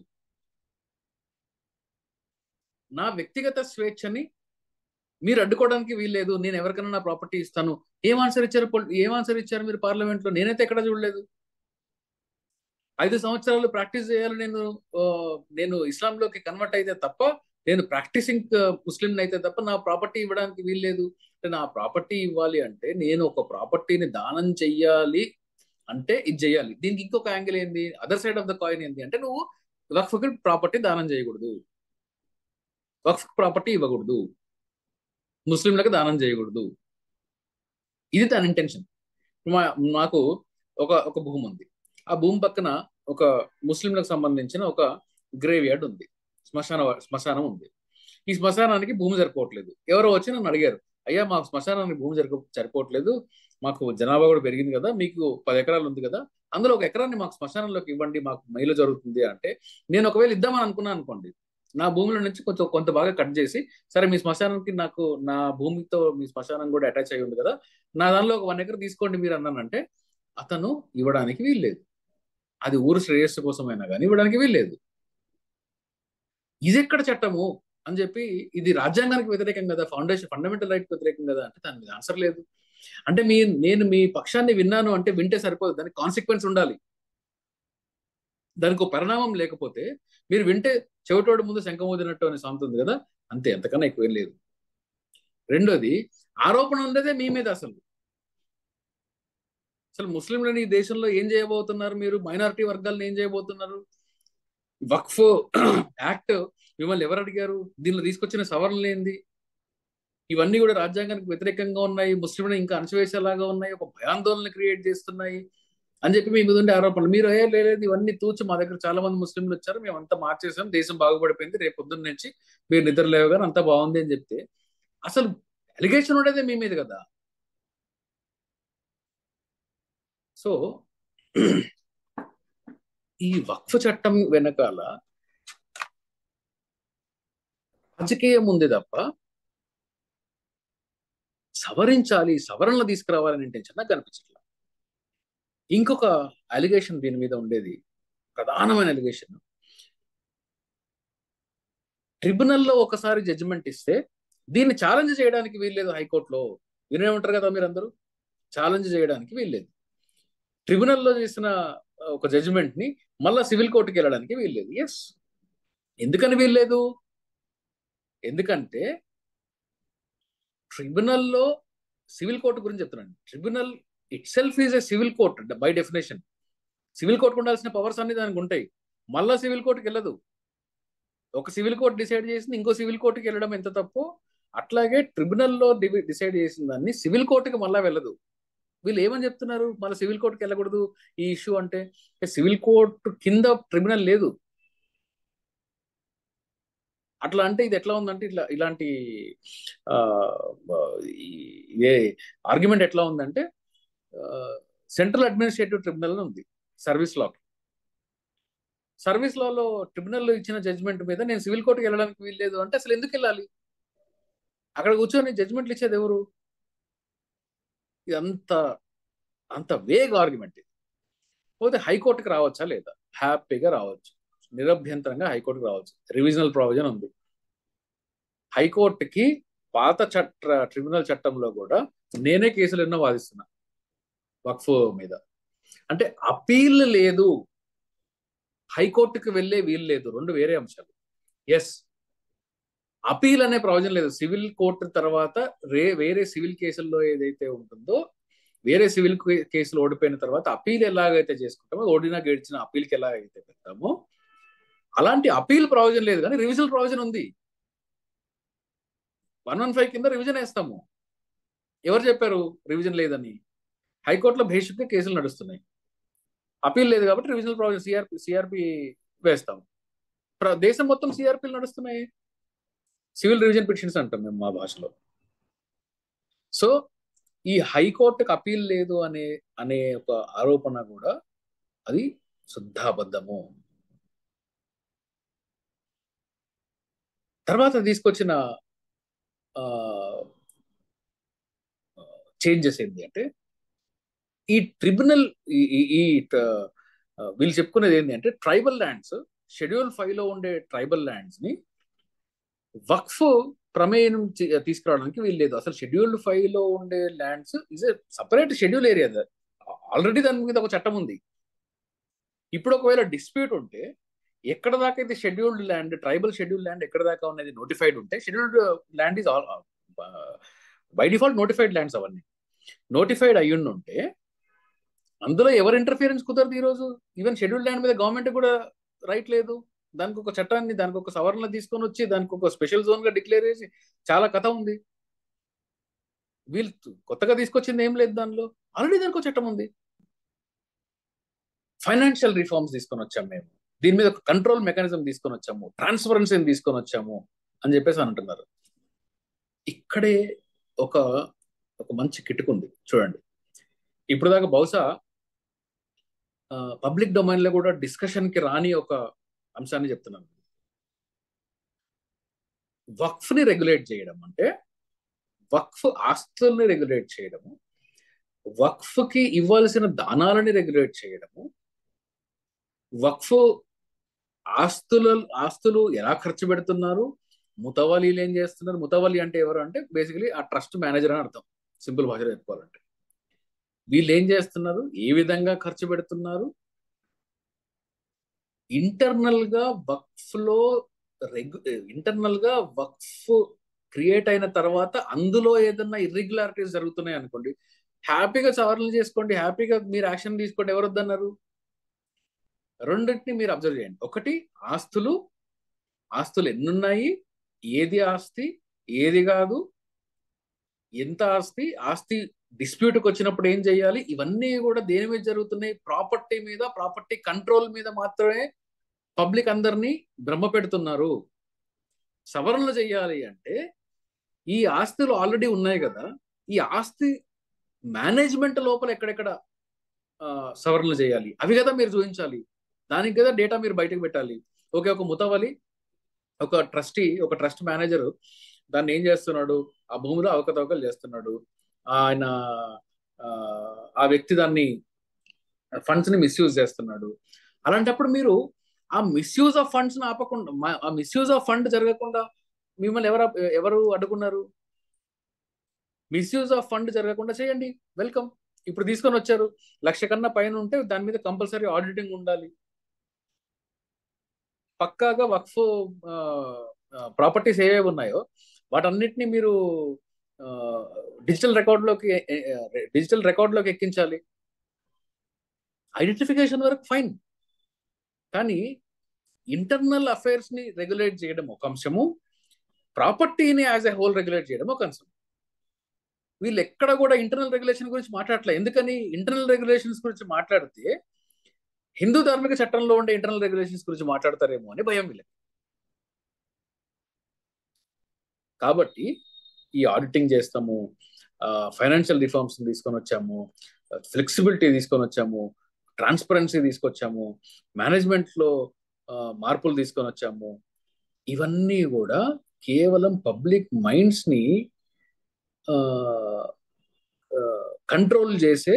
నా వ్యక్తిగత స్వేచ్ఛని మీరు అడ్డుకోవడానికి వీల్లేదు, నేను ఎవరికైనా నా ప్రాపర్టీ ఇస్తాను. ఏం ఆన్సర్ ఇచ్చారు మీరు పార్లమెంట్ లో? నేనైతే ఎక్కడ చూడలేదు. 5 సంవత్సరాలు ప్రాక్టీస్ చేయాలి నేను ఇస్లాంలోకి కన్వర్ట్ అయితే తప్ప, నేను ప్రాక్టీసింగ్ ముస్లిం అయితే తప్ప నా ప్రాపర్టీ ఇవ్వడానికి వీల్లేదు. అంటే నా ప్రాపర్టీ ఇవ్వాలి అంటే నేను ఒక ప్రాపర్టీని దానం చెయ్యాలి అంటే ఇది చెయ్యాలి. దీనికి ఇంకొక యాంగిల్ ఏంది? Other side of the coin ఏంది అంటే, నువ్వు వక్ఫ్ ప్రాపర్టీ దానం చేయకూడదు, వక్ఫ్ ప్రాపర్టీ ఇవ్వకూడదు, ముస్లింలకు దానం చేయకూడదు. ఇది దాని ఇంటెన్షన్. మాకు ఒక భూమి ఉంది, ఆ భూమి పక్కన ఒక ముస్లింలకు సంబంధించిన ఒక గ్రేవ్ యార్డ్ ఉంది, శ్మశానం ఉంది. ఈ శ్మశానానికి భూమి సరిపోవట్లేదు. ఎవరో వచ్చి నన్ను అడిగారు, అయ్యా మాకు శ్మశానానికి భూమి సరిపోవట్లేదు, మాకు జనాభా కూడా పెరిగింది కదా, మీకు 10 ఎకరాలు ఉంది కదా, అందులో 1 ఎకరాన్ని మాకు శ్మశానంలోకి ఇవ్వండి, మాకు మేలు జరుగుతుంది అంటే, నేను ఒకవేళ ఇద్దామని అనుకున్నాను అనుకోండి, నా భూమిలో నుంచి కొంత బాగా కట్ చేసి, సరే మీ శ్మశానానికి నాకు నా భూమితో మీ శ్మశానం కూడా అటాచ్ అయి ఉంది కదా, నా దానిలో ఒక 1 ఎకర్ తీసుకోండి మీరు అన్నానంటే అతను ఇవ్వడానికి వీల్లేదు. అది ఊరు శ్రేయస్సు కోసమైనా కానీ ఇవ్వడానికి వీల్లేదు. ఇది ఎక్కడ చట్టము అని చెప్పి, ఇది రాజ్యాంగానికి వ్యతిరేకం కదా, ఫండమెంటల్ రైట్ వ్యతిరేకం కదా అంటే దాని మీద ఆన్సర్ లేదు. అంటే నేను మీ పక్షాన్ని విన్నాను అంటే వింటే సరిపోదు, దానికి కాన్సిక్వెన్స్ ఉండాలి, దానికి ఒక పరిణామం లేకపోతే మీరు వింటే చెవిటోడు ముందు శంఖమూదినట్టు అని సామెత ఉంది కదా, అంతే, ఎంతకన్నా ఎక్కువ లేదు. రెండోది, ఆరోపణ ఉండేదే మీ మీద. అసలు ముస్లింలని ఈ దేశంలో ఏం చేయబోతున్నారు మీరు? మైనారిటీ వర్గాలను ఏం చేయబోతున్నారు? వక్ఫ్ యాక్ట్ మిమ్మల్ని ఎవరు అడిగారు? దీనిలో తీసుకొచ్చిన సవరణలు ఏంది? ఇవన్నీ కూడా రాజ్యాంగానికి వ్యతిరేకంగా ఉన్నాయి, ముస్లింలను ఇంకా అణచివేసేలాగా ఉన్నాయి, ఒక భయాందోళన క్రియేట్ చేస్తున్నాయి అని చెప్పి మీ మీద ఉండే ఆరోపణలు. మీరు లేదు ఇవన్నీ తూచి, మా దగ్గర చాలా మంది ముస్లింలు వచ్చారు, మేము అంతా మార్చేసాం, దేశం బాగుపడిపోయింది, రేపు పొద్దున్న నుంచి మీరు నిద్ర లేవగానే అంతా బాగుంది అని చెప్తే, అసలు అలిగేషన్ ఉండేదే మీ మీద కదా. సో ఈ వక్ఫ్ చట్టం వెనకాల రాజకీయం ఉంది తప్ప సవరణలు తీసుకురావాలని ఇంటెన్షన్ నాకు కనిపించట్లేదు. ఇంకొక అలిగేషన్ దీని మీద ఉండేది, ప్రధానమైన అలిగేషన్, ట్రిబ్యునల్లో ఒకసారి జడ్జిమెంట్ ఇస్తే దీన్ని ఛాలెంజ్ చేయడానికి వీల్లేదు హైకోర్టులో. వినే ఉంటారు కదా మీరందరూ, ఛాలెంజ్ చేయడానికి వీల్లేదు. ట్రిబ్యునల్లో చేసిన ఒక జడ్జిమెంట్ ని మళ్ళా సివిల్ కోర్టుకి వెళ్ళడానికి వీల్లేదు. ఎస్, ఎందుకని వీల్లేదు? ఎందుకంటే ట్రిబ్యునల్లో, సివిల్ కోర్టు గురించి చెప్తున్నాను, tribunal it self is a civil court by definition. Civil కోర్టుకు ఉండాల్సిన పవర్స్ అన్ని దానికి ఉంటాయి. మళ్ళా సివిల్ కోర్టుకి వెళ్ళదు. ఒక సివిల్ కోర్టు డిసైడ్ చేసింది ఇంకో సివిల్ కోర్టుకి వెళ్ళడం ఎంత తప్పు, అట్లాగే ట్రిబ్యునల్లో డిసైడ్ చేసిన దాన్ని సివిల్ కోర్టుకి మళ్ళా వెళ్ళదు. వీళ్ళు ఏమని చెప్తున్నారు, మళ్ళీ సివిల్ కోర్టుకి వెళ్ళకూడదు ఈ ఇష్యూ అంటే. సివిల్ కోర్టు కింద ట్రిబ్యునల్ లేదు. అట్లా అంటే ఇది ఎట్లా ఉందంటే ఇలాంటి ఆ, ఇదే ఆర్గ్యుమెంట్ ఎట్లా ఉందంటే, సెంట్రల్ అడ్మినిస్ట్రేటివ్ ట్రిబ్యునల్ ఉంది సర్వీస్ లా. సర్వీస్ లాలో ట్రిబ్యునల్ ఇచ్చిన జడ్జ్మెంట్ మీద నేను సివిల్ కోర్టుకి వెళ్ళడానికి వీల్లేదు అంటే అసలు ఎందుకు వెళ్ళాలి? అక్కడ కూర్చొని జడ్జ్మెంట్లు ఇచ్చేది ఎవరు? ఇది అంత వేగ్ ఆర్గ్యుమెంట్ ఇది. పోతే హైకోర్టుకి రావచ్చా లేదా? హ్యాపీగా రావచ్చు, నిరభ్యంతరంగా హైకోర్టుకి రావచ్చు. రివిజనల్ ప్రావిజన్ ఉంది హైకోర్టుకి. పాత ట్రిబ్యునల్ చట్టంలో కూడా నేనే కేసులు ఎన్నో వాదిస్తున్నా వక్ఫ్ మీద. అంటే అపీల్ లేదు, హైకోర్టుకి వెళ్ళే వీలు లేదు, రెండు వేరే అంశాలు. ఎస్, అపీల్ అనే ప్రావిజన్ లేదు. సివిల్ కోర్టు తర్వాత వేరే సివిల్ కేసుల్లో ఏదైతే ఉంటుందో, వేరే సివిల్ కేసులు ఓడిపోయిన తర్వాత అపీల్ ఎలాగైతే చేసుకుంటామో, ఓడినా గెలిచిన అపీల్కి ఎలాగైతే పెడతామో అలాంటి అపీల్ ప్రావిజన్ లేదు, కానీ రివిజనల్ ప్రావిజన్ ఉంది. 115 కింద రివిజన్ వేస్తాము. ఎవరు చెప్పారు రివిజన్ లేదని? హైకోర్టులో బేసిక్గా కేసులు నడుస్తున్నాయి, అపీల్ లేదు కాబట్టి రివిజనల్ ప్రావిజన్ సిఆర్పి వేస్తాం. దేశం మొత్తం సిఆర్పీలు నడుస్తున్నాయి, సివిల్ రివిజన్ పిటిషన్స్ అంటాం మేము మా భాషలో. సో ఈ హైకోర్టుకు అపీల్ లేదు అనే ఒక ఆరోపణ కూడా అది శుద్ధాబద్ధము. తర్వాత తీసుకొచ్చిన చేంజెస్ ఏంటి అంటే, ఈ ట్రిబ్యునల్ వీళ్ళు చెప్పుకునేది ఏంటి అంటే, ట్రైబల్ ల్యాండ్స్, షెడ్యూల్ 5 లో ఉండే ట్రైబల్ ల్యాండ్స్ ని వక్ఫ్ ప్రమేయం తీసుకురావడానికి వీలు లేదు. అసలు షెడ్యూల్డ్ 5 లో ఉండే lands is a separate schedule area. Already దాని మీద ఒక చట్టం ఉంది. ఇప్పుడు ఒకవేళ డిస్ప్యూట్ ఉంటే, ఎక్కడ దాకా అయితే scheduled land, tribal schedule land ఎక్కడ దాకా ఉన్నది నోటిఫైడ్ ఉంటే, scheduled land is by default notified lands. అవన్నీ నోటిఫైడ్ అయ్యుండి ఉంటే అందులో ఎవరు ఇంటర్ఫియరెన్స్ కుదరదు. ఈరోజు ఈవెన్ షెడ్యూల్ ల్యాండ్ మీద గవర్నమెంట్ కూడా రైట్ లేదు. దానికి ఒక చట్టాన్ని, దానికి ఒక సవరణ తీసుకొని వచ్చి దానికి ఒక స్పెషల్ జోన్ గా డిక్లేర్ చేసి చాలా కథ ఉంది. వీళ్ళు కొత్తగా తీసుకొచ్చింది ఏం లేదు దానిలో, ఆల్రెడీ దానికి ఒక చట్టం ఉంది. ఫైనాన్షియల్ రిఫార్మ్స్ తీసుకొని వచ్చాము మేము, దీని మీద ఒక కంట్రోల్ మెకానిజం తీసుకొని వచ్చాము, ట్రాన్స్పరెన్సీని తీసుకొని వచ్చాము అని చెప్పేసి అంటున్నారు. ఇక్కడే ఒక మంచి కిటుకుంది చూడండి. ఇప్పుడు దాకా బహుశా పబ్లిక్ డొమైన్ లో కూడా డిస్కషన్ కి రాని ఒక అంశాన్ని చెప్తున్నాను. వక్ఫ్ ని రెగ్యులేట్ చేయడం అంటే, వక్ఫ్ ఆస్తుల్ని రెగ్యులేట్ చేయడము, వక్ఫ్ కి ఇవ్వాల్సిన దానాలని రెగ్యులేట్ చేయడము, వక్ఫ్ ఆస్తులు ఎలా ఖర్చు పెడుతున్నారు, ముతవలీలు ఏం చేస్తున్నారు. ముతవలి అంటే ఎవరు అంటే బేసికలీ ఆ ట్రస్ట్ మేనేజర్ అని అర్థం, సింపుల్ భాషలో చెప్పుకోవాలంటే. వీళ్ళు ఏం చేస్తున్నారు, ఏ విధంగా ఖర్చు పెడుతున్నారు, ఇంటర్నల్ గా వక్ఫ్ క్రియేట్ అయిన తర్వాత అందులో ఏదన్నా ఇర్రెగ్యులారిటీస్ జరుగుతున్నాయి అనుకోండి, హ్యాపీగా సవరణలు చేసుకోండి, హ్యాపీగా మీరు యాక్షన్ తీసుకోండి, ఎవరు వద్దన్నారు? రెండింటిని మీరు అబ్జర్వ్ చేయండి. ఒకటి, ఆస్తులు ఎన్నున్నాయి, ఏది ఆస్తి ఏది కాదు, ఎంత ఆస్తి డిస్ప్యూట్కి వచ్చినప్పుడు ఏం చేయాలి, ఇవన్నీ కూడా దేని మీద జరుగుతున్నాయి? ప్రాపర్టీ మీద, ప్రాపర్టీ కంట్రోల్ మీద మాత్రమే పబ్లిక్ అందరినీ భ్రమ పెడుతున్నారు. సవరణలు చేయాలి అంటే ఈ ఆస్తులు ఆల్రెడీ ఉన్నాయి కదా, ఈ ఆస్తి మేనేజ్మెంట్ లోపల ఎక్కడెక్కడ సవరణలు చేయాలి అవి కదా మీరు చూపించాలి. దానికి కదా డేటా మీరు బయటకు పెట్టాలి. ఓకే, ఒక ముతవలి, ఒక ట్రస్ట్ మేనేజర్ దాన్ని ఏం చేస్తున్నాడు, ఆ భూమిలో అవకతవకలు చేస్తున్నాడు, ఆయన ఆ వ్యక్తి దాన్ని ఫండ్స్ ని మిస్యూజ్ చేస్తున్నాడు. అలాంటప్పుడు మీరు ఆ మిస్యూజ్ ఆఫ్ ఫండ్స్ ఆపకుండా, ఆ మిస్యూజ్ ఆఫ్ ఫండ్ జరగకుండా మిమ్మల్ని ఎవరు అడ్డుకున్నారు? మిస్యూజ్ ఆఫ్ ఫండ్ జరగకుండా చేయండి, వెల్కమ్. ఇప్పుడు తీసుకొని వచ్చారు, 1,00,000 కన్నా పైన ఉంటే దాని మీద కంపల్సరీ ఆడిటింగ్ ఉండాలి. పక్కాగా వక్ఫ్ ప్రాపర్టీస్ ఏవేవి ఉన్నాయో వాటన్నిటిని మీరు డిజిటల్ రికార్డులోకి ఎక్కించాలి. ఐడెంటిఫికేషన్ వరకు ఫైన్, కానీ ఇంటర్నల్ అఫైర్స్ ని రెగ్యులేట్ చేయడం ఒక అంశము, ప్రాపర్టీని యాజ్ ఎ హోల్ రెగ్యులేట్ చేయడం ఒక అంశం. వీళ్ళు ఎక్కడ కూడా ఇంటర్నల్ రెగ్యులేషన్ గురించి మాట్లాడలే. ఎందుకని? ఇంటర్నల్ రెగ్యులేషన్స్ గురించి మాట్లాడితే హిందూ ధార్మిక చట్టంలో ఉండే ఇంటర్నల్ రెగ్యులేషన్స్ గురించి మాట్లాడతారేమో అని భయం వీళ్ళకి. కాబట్టి ఈ ఆడిటింగ్ చేస్తాము, ఫైనాన్షియల్ రిఫార్మ్స్ తీసుకొని వచ్చాము, ఫ్లెక్సిబిలిటీ తీసుకొని వచ్చాము, ట్రాన్స్పరెన్సీ తీసుకొచ్చాము, మేనేజ్మెంట్ లో మార్పులు తీసుకొని వచ్చాము. ఇవన్నీ కూడా కేవలం పబ్లిక్ మైండ్స్ ని కంట్రోల్ చేసే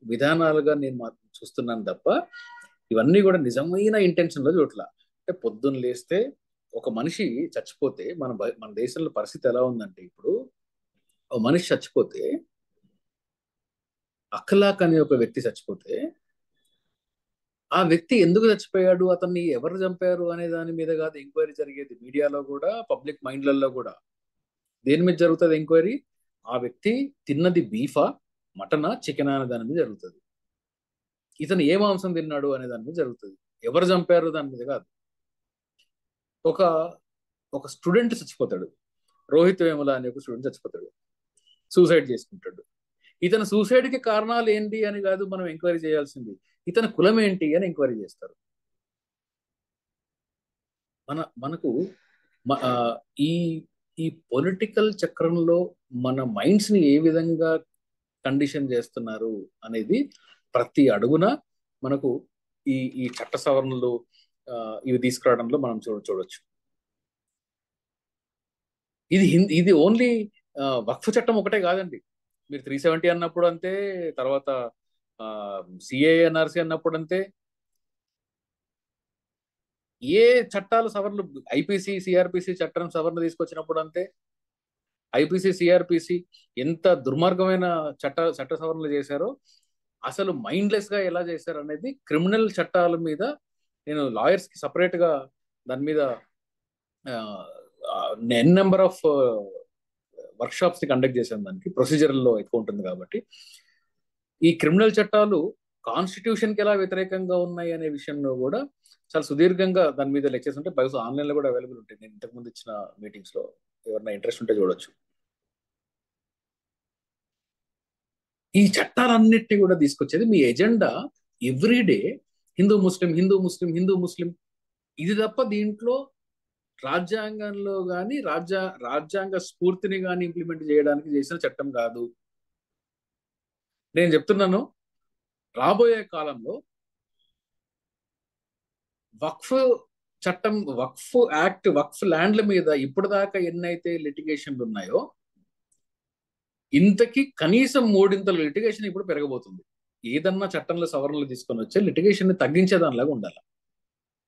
విధానాలుగా నేను చూస్తున్నాను తప్ప ఇవన్నీ కూడా నిజమైన ఇంటెన్షన్ లో చూడట్లా. అంటే పొద్దున్న లేస్తే ఒక మనిషి చచ్చిపోతే మన దేశంలో పరిస్థితి ఎలా ఉందంటే, ఇప్పుడు ఒక మనిషి చచ్చిపోతే, అఖలాక్ అనే ఒక వ్యక్తి చచ్చిపోతే, ఆ వ్యక్తి ఎందుకు చచ్చిపోయాడు, అతన్ని ఎవరు చంపారు అనే దాని మీద కాదు ఎంక్వైరీ జరిగేది. మీడియాలో కూడా, పబ్లిక్ మైండ్లలో కూడా దేని మీద జరుగుతుంది ఎంక్వైరీ? ఆ వ్యక్తి తిన్నది బీఫా, మటనా, చికెన్ అనే దాని మీద జరుగుతుంది. ఇతను ఏ మాంసం తిన్నాడు అనే దాని మీద జరుగుతుంది. ఎవరు చంపారు దాని మీద కాదు. ఒక ఒక స్టూడెంట్ చచ్చిపోతాడు, రోహిత్ వేముల అనే ఒక స్టూడెంట్ చచ్చిపోతాడు, సూసైడ్ చేసుకుంటాడు. ఇతను సూసైడ్ కి కారణాలు ఏంటి అని కాదు మనం ఎంక్వైరీ చేయాల్సింది, ఇతని కులం ఏంటి అని ఎంక్వైరీ చేస్తారు. మనకు ఈ ఈ పొలిటికల్ చక్రంలో మన మైండ్స్ ని ఏ విధంగా కండిషన్ చేస్తున్నారు అనేది ప్రతి అడుగున మనకు ఈ చట్ట సవరణలు ఇవి తీసుకురావడంలో మనం చూడొచ్చు. ఇది ఓన్లీ వక్ఫ్ చట్టం ఒకటే కాదండి. మీరు 370 అన్నప్పుడు అంతే, తర్వాత సిఏఎన్ఆర్సి అన్నప్పుడు అంతే, ఏ చట్టాలు సవరణలు, ఐపీసీ సిఆర్పిసి చట్టం సవరణ తీసుకొచ్చినప్పుడు అంతే. ఐపీసీ సిఆర్పిసి ఎంత దుర్మార్గమైన చట్ట సవరణలు చేశారో, అసలు మైండ్లెస్ గా ఎలా చేశారు అనేది క్రిమినల్ చట్టాల మీద నేను లాయర్స్ కి సపరేట్ గా దాని మీద ఎన్ నెంబర్ ఆఫ్ వర్క్షాప్స్ ని కండక్ట్ చేశాను. దానికి ప్రొసీజర్లో ఎక్కువ ఉంటుంది కాబట్టి ఈ క్రిమినల్ చట్టాలు కాన్స్టిట్యూషన్ కి ఎలా వ్యతిరేకంగా ఉన్నాయి అనే విషయంలో కూడా చాలా సుదీర్ఘంగా దాని మీద లెక్చర్స్ ఉంటాయి. బహుశా ఆన్లైన్ లో కూడా అవైలబుల్ ఉంటాయి. నేను ఇంతకుముందు ఇచ్చిన మీటింగ్స్ లో ఎవరైనా ఇంట్రెస్ట్ ఉంటే చూడొచ్చు. ఈ చట్టాలన్నిటినీ కూడా తీసుకొచ్చేది మీ ఎజెండా ఎవ్రీడే హిందూ ముస్లిం, హిందూ ముస్లిం, హిందూ ముస్లిం, ఇది తప్ప దీంట్లో రాజ్యాంగంలో కానీ రాజ్యాంగ స్ఫూర్తిని కానీ ఇంప్లిమెంట్ చేయడానికి చేసిన చట్టం కాదు. నేను చెప్తున్నాను, రాబోయే కాలంలో వక్ఫ్ చట్టం, వక్ఫ్ యాక్ట్, వక్ఫ్ ల్యాండ్ల మీద ఇప్పుడు దాకా ఎన్నైతే లిటిగేషన్లు ఉన్నాయో ఇంతకి కనీసం 3 లిటిగేషన్ ఇప్పుడు పెరగబోతుంది. ఏదన్నా చట్టంలో సవరణలు తీసుకొని వచ్చే లిటిగేషన్ ని తగ్గించేదానిలాగా ఉండాలి,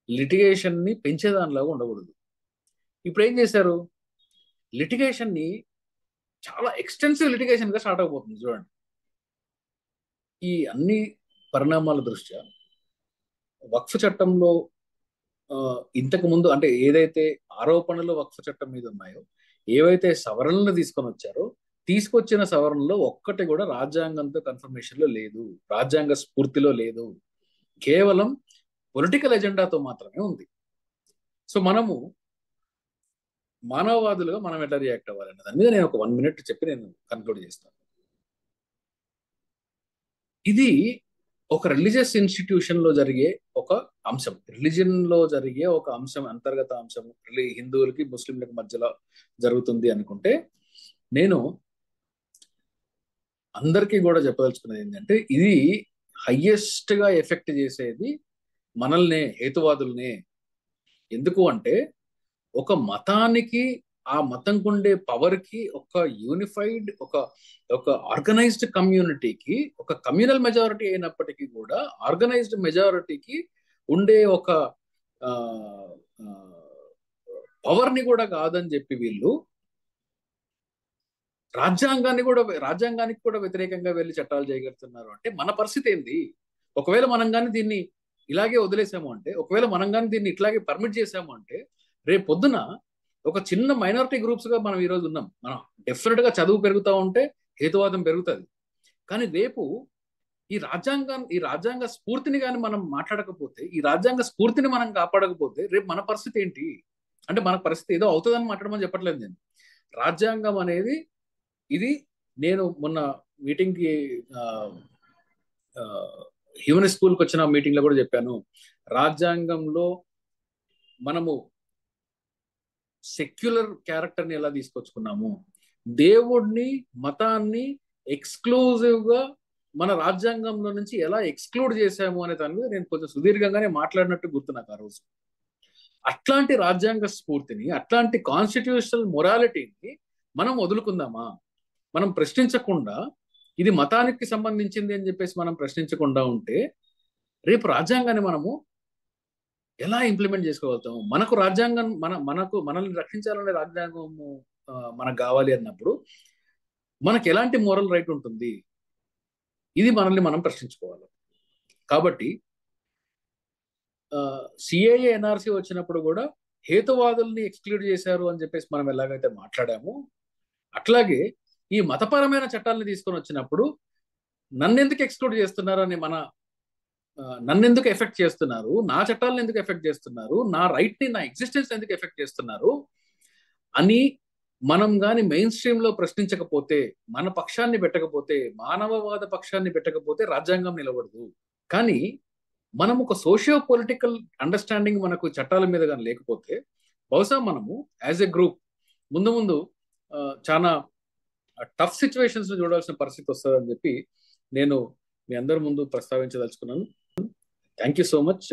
లిటిగేషన్ ని పెంచేదానిలాగా ఉండకూడదు. ఇప్పుడు ఏం చేశారు, లిటిగేషన్ ని చాలా ఎక్స్టెన్సివ్ లిటిగేషన్ గా స్టార్ట్ అయిపోతుంది. చూడండి, ఈ అన్ని పరిణామాల దృష్ట్యా వక్ఫ్ చట్టంలో ఇంతకు ముందు అంటే ఏదైతే ఆరోపణలు వక్ఫ్ చట్టం మీద ఉన్నాయో, ఏవైతే సవరణలు తీసుకొచ్చిన సవరణలో ఒక్కటి కూడా రాజ్యాంగంతో కన్ఫర్మేషన్ లో లేదు, రాజ్యాంగ స్ఫూర్తిలో లేదు, కేవలం పొలిటికల్ ఎజెండాతో మాత్రమే ఉంది. సో మనము మానవవాదులుగా మనం ఎట్లా రియాక్ట్ అవ్వాలన్న దాని మీద నేను ఒక 1 minute చెప్పి నేను కన్క్లూడ్ చేస్తాను. ఇది ఒక రిలీజియస్ ఇన్స్టిట్యూషన్ లో జరిగే ఒక అంశం, రిలీజియన్ లో జరిగే ఒక అంశం, అంతర్గత అంశం, హిందువులకి ముస్లింలకి మధ్యలో జరుగుతుంది అనుకుంటే, నేను అందరికీ కూడా చెప్పదలుచుకున్నది ఏంటంటే, ఇది హయ్యెస్ట్ గా ఎఫెక్ట్ చేసేది మనల్నే, హేతువాదుల్నే. ఎందుకు అంటే ఒక మతానికి, ఆ మతంకు ఉండే పవర్ కి, ఒక యూనిఫైడ్, ఒక ఆర్గనైజ్డ్ కమ్యూనిటీకి, ఒక కమ్యూనల్ మెజారిటీ అయినప్పటికీ కూడా ఆర్గనైజ్డ్ మెజారిటీకి ఉండే ఒక పవర్ ని కూడా కాదని చెప్పి వీళ్ళు రాజ్యాంగానికి కూడా వ్యతిరేకంగా వెళ్ళి చట్టాలు చేయగలుగుతున్నారు. అంటే మన పరిస్థితి ఏంది? ఒకవేళ మనం కానీ దీన్ని ఇలాగే వదిలేసాము అంటే, ఒకవేళ మనం కానీ దీన్ని ఇట్లాగే పర్మిట్ చేసాము అంటే, రేపు పొద్దున ఒక చిన్న మైనారిటీ గ్రూప్స్ గా మనం ఈరోజు ఉన్నాం. మనం డెఫినెట్ గా చదువు పెరుగుతూ ఉంటే హేతువాదం పెరుగుతుంది. కానీ రేపు ఈ రాజ్యాంగ స్ఫూర్తిని కానీ మనం మాట్లాడకపోతే, ఈ రాజ్యాంగ స్ఫూర్తిని మనం కాపాడకపోతే రేపు మన పరిస్థితి ఏంటి? అంటే మన పరిస్థితి ఏదో అవుతుందని మాట్లాడమని చెప్పట్లేదు నేను. రాజ్యాంగం అనేది ఇది నేను మొన్న మీటింగ్ కి హ్యూమన్ స్కూల్కి వచ్చిన మీటింగ్ లో కూడా చెప్పాను, రాజ్యాంగంలో మనము సెక్యులర్ క్యారెక్టర్ ని ఎలా తీసుకొచ్చుకున్నాము, దేవుడిని మతాన్ని ఎక్స్క్లూజివ్ గా మన రాజ్యాంగంలో నుంచి ఎలా ఎక్స్క్లూడ్ చేశాము అనే దాని మీద నేను కొంచెం సుదీర్ఘంగానే మాట్లాడినట్టు గుర్తు నాకు ఆ రోజు. అట్లాంటి రాజ్యాంగ స్ఫూర్తిని, అట్లాంటి కాన్స్టిట్యూషనల్ మొరాలిటీని మనం వదులుకుందామా? మనం ప్రశ్నించకుండా, ఇది మతానికి సంబంధించింది అని చెప్పేసి మనం ప్రశ్నించకుండా ఉంటే రేపు రాజ్యాంగాన్ని మనము ఎలా ఇంప్లిమెంట్ చేసుకోగలుగుతాము? మనకు రాజ్యాంగం మనల్ని రక్షించాలనే రాజ్యాంగము మనకు కావాలి అన్నప్పుడు మనకు ఎలాంటి మోరల్ రైట్ ఉంటుంది? ఇది మనల్ని మనం ప్రశ్నించుకోవాలి. కాబట్టి సిఏఏ ఎన్ఆర్సీ వచ్చినప్పుడు కూడా హేతువాదుల్ని ఎక్స్క్లూడ్ చేశారు అని చెప్పేసి మనం ఎలాగైతే మాట్లాడామో, అట్లాగే ఈ మతపరమైన చట్టాలను తీసుకొని వచ్చినప్పుడు నన్నెందుకు ఎక్స్క్లూడ్ చేస్తున్నారు అని నన్నెందుకు ఎఫెక్ట్ చేస్తున్నారు, నా చట్టాలను ఎందుకు ఎఫెక్ట్ చేస్తున్నారు, నా రైట్ ని, నా ఎగ్జిస్టెన్స్ ఎందుకు ఎఫెక్ట్ చేస్తున్నారు అని మనం గాని మెయిన్ స్ట్రీమ్ లో ప్రశ్నించకపోతే, మన పక్షాన్ని పెట్టకపోతే, మానవవాద పక్షాన్ని పెట్టకపోతే రాజ్యాంగం నిలబడదు. కానీ మనం ఒక సోషియో పొలిటికల్ అండర్స్టాండింగ్ మనకు చట్టాల మీద కానీ లేకపోతే బహుశా మనము యాజ్ ఎ గ్రూప్ ముందు ముందు చాలా టఫ్ సిచ్యువేషన్స్ చూడాల్సిన పరిస్థితి వస్తుందని చెప్పి నేను మీ అందరి ముందు ప్రస్తావించదలుచుకున్నాను. Thank you so much.